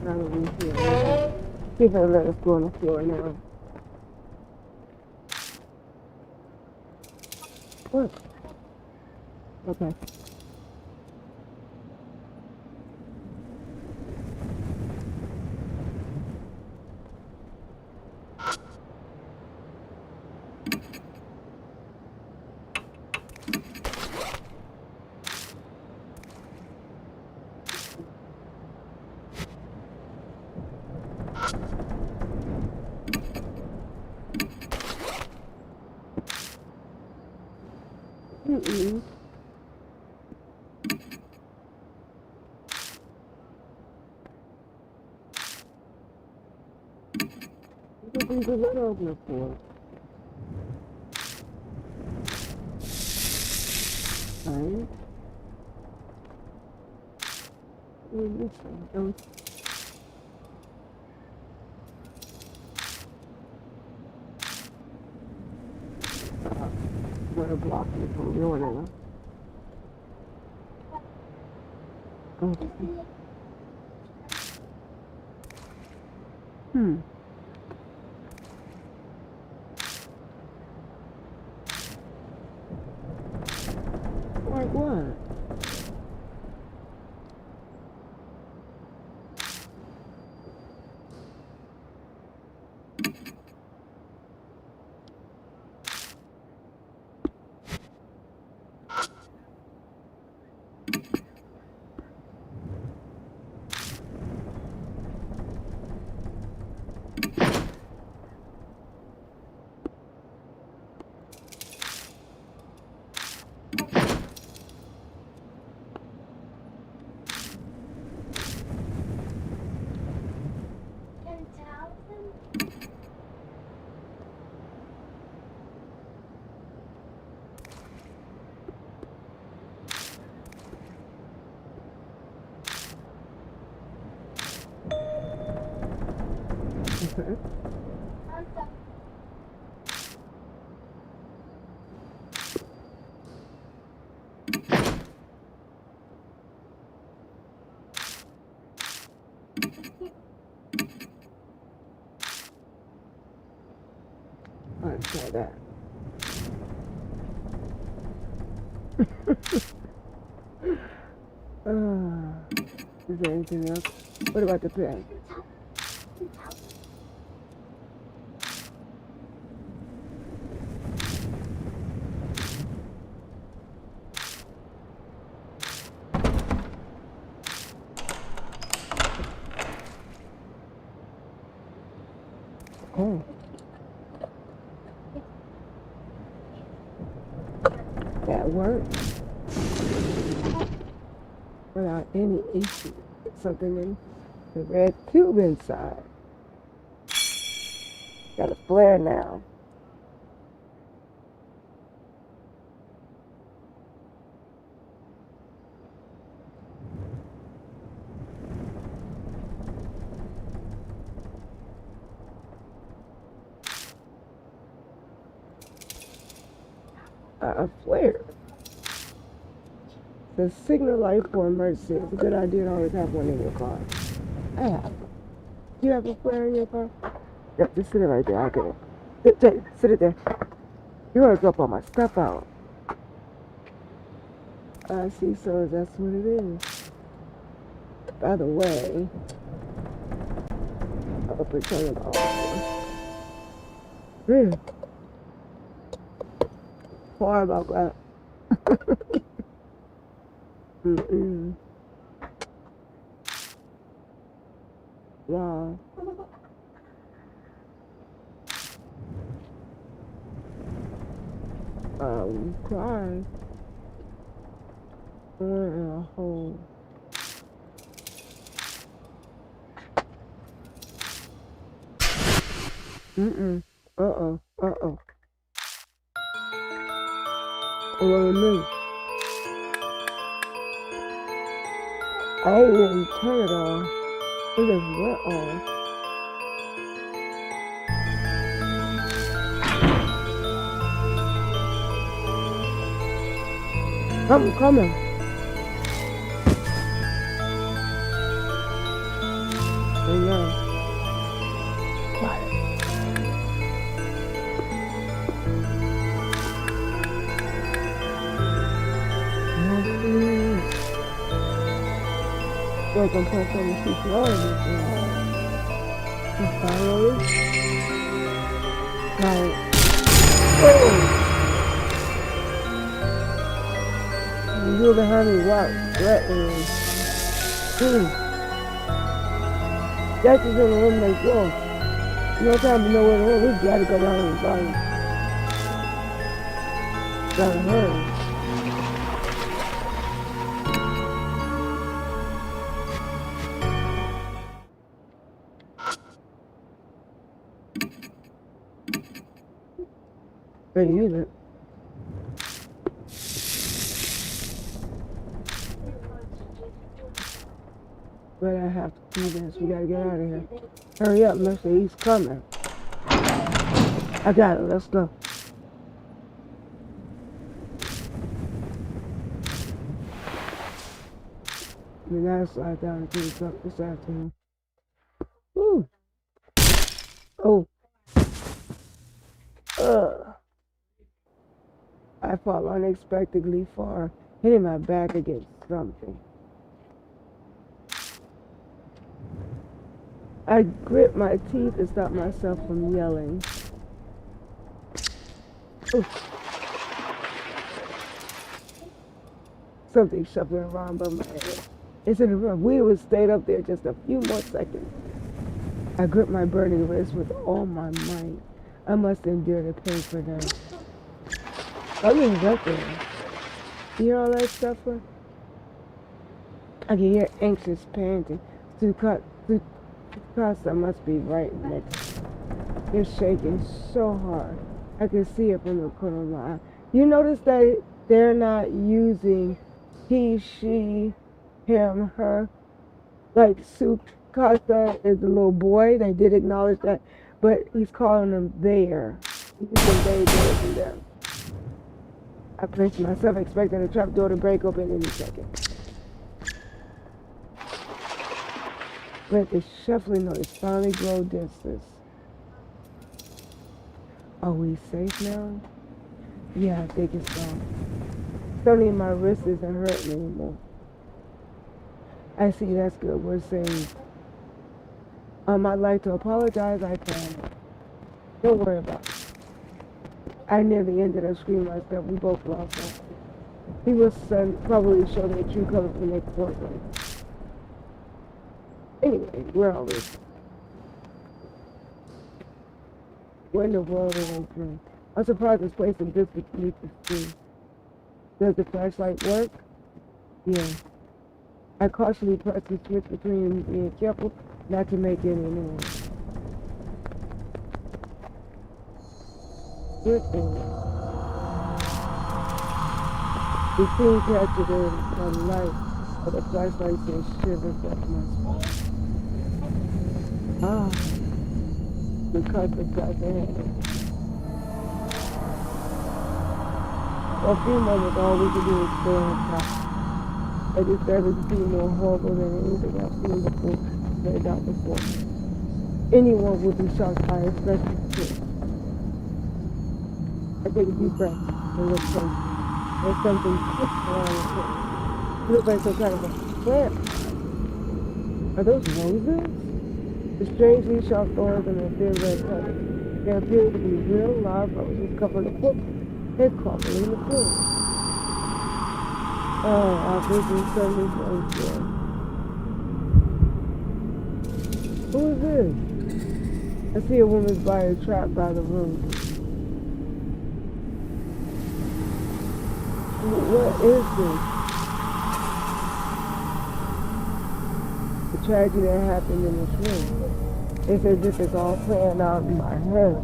Not over here. See if I let us go on the floor now. What? Okay. Mm-mm. What is the lid opener for? Right? Don't. What a block me from doing it. Okay. Like what? Okay. Let's try that. Is there anything else? What about the bed? That worked without any issue. Something in the red tube inside. Got a flare now. A flare. The signal light for emergency. It's a good idea to always have one in your car. I have. Do you have a flare in your car? Yep, just sit it right there. I'll get it. Sit it there. You want to drop all my stuff out. I see, so that's what it is. By the way, I'll pretend it all. Really? Sorry about that. Wow. Cry. We're in a hole. Uh-oh. What do me? I didn't even turn it on. It just went on. I'm coming. I know. Quiet. Like I'm playing from the CPR. Finally. Like, oh! You behind me, wow, threatening. That's just in the room like, whoa. No time to know where to go. We gotta go down and find. Gotta hurry. Better use it. But I have to do this. We gotta get out of here. Hurry up, mister. He's coming. I got it. Let's go. We gotta slide down and do this up this afternoon. Woo. Oh. I fall unexpectedly far, hitting my back against something. I grit my teeth and stop myself from yelling. Oof. Something shuffling around above my head. It's in the room. We would stayed up there just a few more seconds. I grip my burning wrist with all my might. I must endure the pain for them. Something's up there. You hear all that stuff? I can hear anxious panting. Casa must be right next. They're shaking so hard. I can see it from the corner of my eye. You notice that they're not using he, she, him, her. Like Casa is the little boy. They did acknowledge that. But he's calling them there. He's using they, theirs, and them. I placed myself expecting the trap door to break open any second. But the shuffling noise finally grew distance. Are we safe now? Yeah, I think it's gone. Suddenly my wrist isn't hurting anymore. I see, that's good. We're safe. I'd like to apologize. I can. Don't worry about it. I nearly ended up screaming myself. We both lost that. People probably show their true colors when they courtroom. Anyway, where are we? Where in the world are they from? I'm surprised this place exists beneath the sea. Does the flashlight work? Yeah. I cautiously press the switch between being careful not to make any noise. Good thing. The scene captured in the light, but the flashlight says shivers up my spine. Ah, the carpet got ahead. For a few moments, all we could do is stare on top. I just started to seem more horrible than anything I've seen before, heard out before. Anyone would be shocked by it, especially kids. I take a deep breath and look close. There's something around the foot. It looks like some kind of a plant. Are those roses? The strangely sharp thorns and the thin red petals. There appear to be real live roses covered in book and crumbling in the floor. Oh, our vision suddenly goes there. Who is this? I see a woman's body trapped by the room. What is this? The tragedy that happened in this room. It's as if it's all playing out in my head.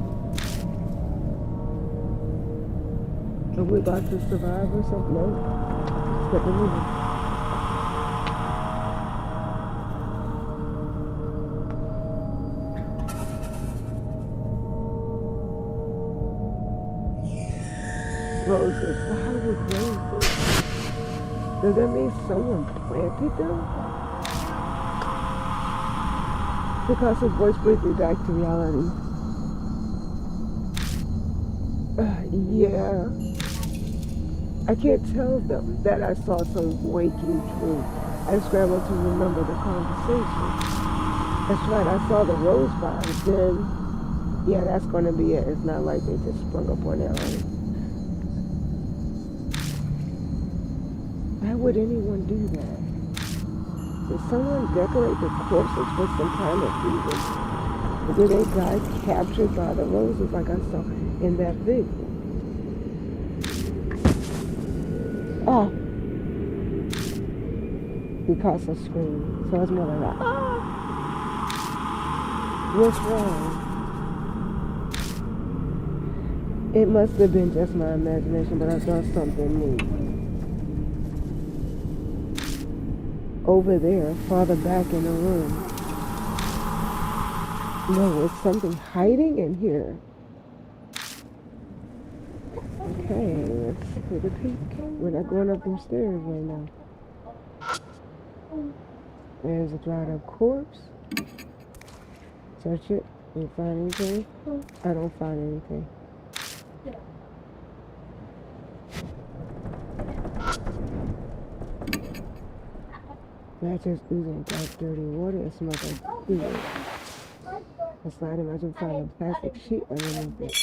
Are we about to survive or something? No. Step in moving. Roses. Why would roses? Does that mean someone planted them? Picasso's voice brings me back to reality. Yeah. I can't tell them that I saw some waking dream. I scrambled to remember the conversation. That's right, I saw the rose vines. Then, yeah, that's going to be it. It's not like they just sprung up on their own. Why would anyone do that? Did someone decorate the corpses for some kind of reason? Or did they die captured by the roses like I saw in that video? Oh! Picasso screamed. So it's more like that. Ah! What's wrong? It must have been just my imagination, but I saw something move. Over there, farther back in the room. No, it's something hiding in here. Okay, let's take a peek. We're not going up them stairs right now. There's a dried up corpse. Search it. You find anything? I don't find anything. Matches oozing dark, dirty water. It smells like food. It's not imagine finding a plastic sheet underneath it.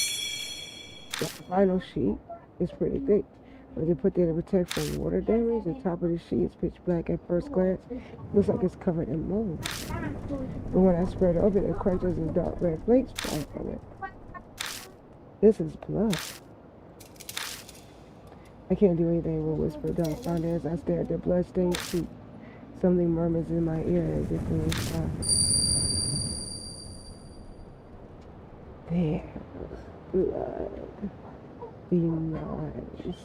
The final sheet is pretty thick. Was it put there to protect from water damage? The top of the sheet is pitch black at first glance. Looks like it's covered in mold. But when I spread it open, it crunches and dark red flakes fall from it. This is blood. I can't do anything but whisper dumbfounded as I stare at the blood-stained sheet. Something murmurs in my ear as if in response. There. Blood. Be nice.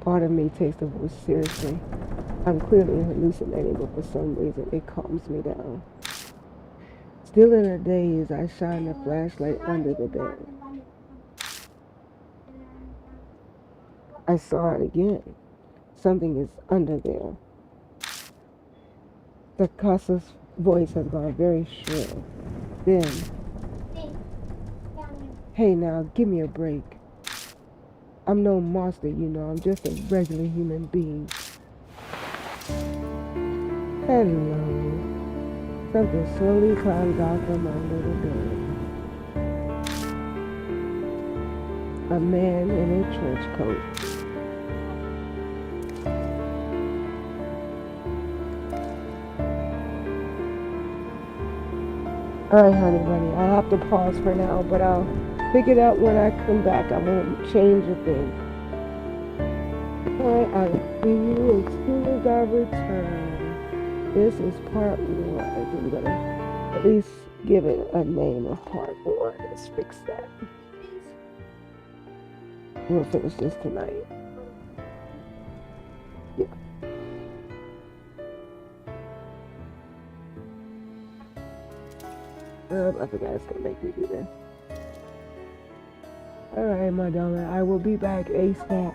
Part of me takes the voice seriously. I'm clearly hallucinating, but for some reason it calms me down. Still in a daze, I shine the flashlight under the bed. I saw it again. Something is under there. The Casa's voice has gone very shrill. Then, hey now, give me a break. I'm no monster, you know. I'm just a regular human being. Hello. Something slowly climbs out from under the bed. A man in a trench coat. Alright, honey bunny, I have to pause for now, but I'll pick it up when I come back. I won't change a thing. Alright, I'll see you as soon as I return. This is part 1. I'm gonna at least give it a name of part 1. Let's fix that. We'll finish this tonight. Yeah. I think that's gonna make me do this. Alright, my darling, I will be back ASAP.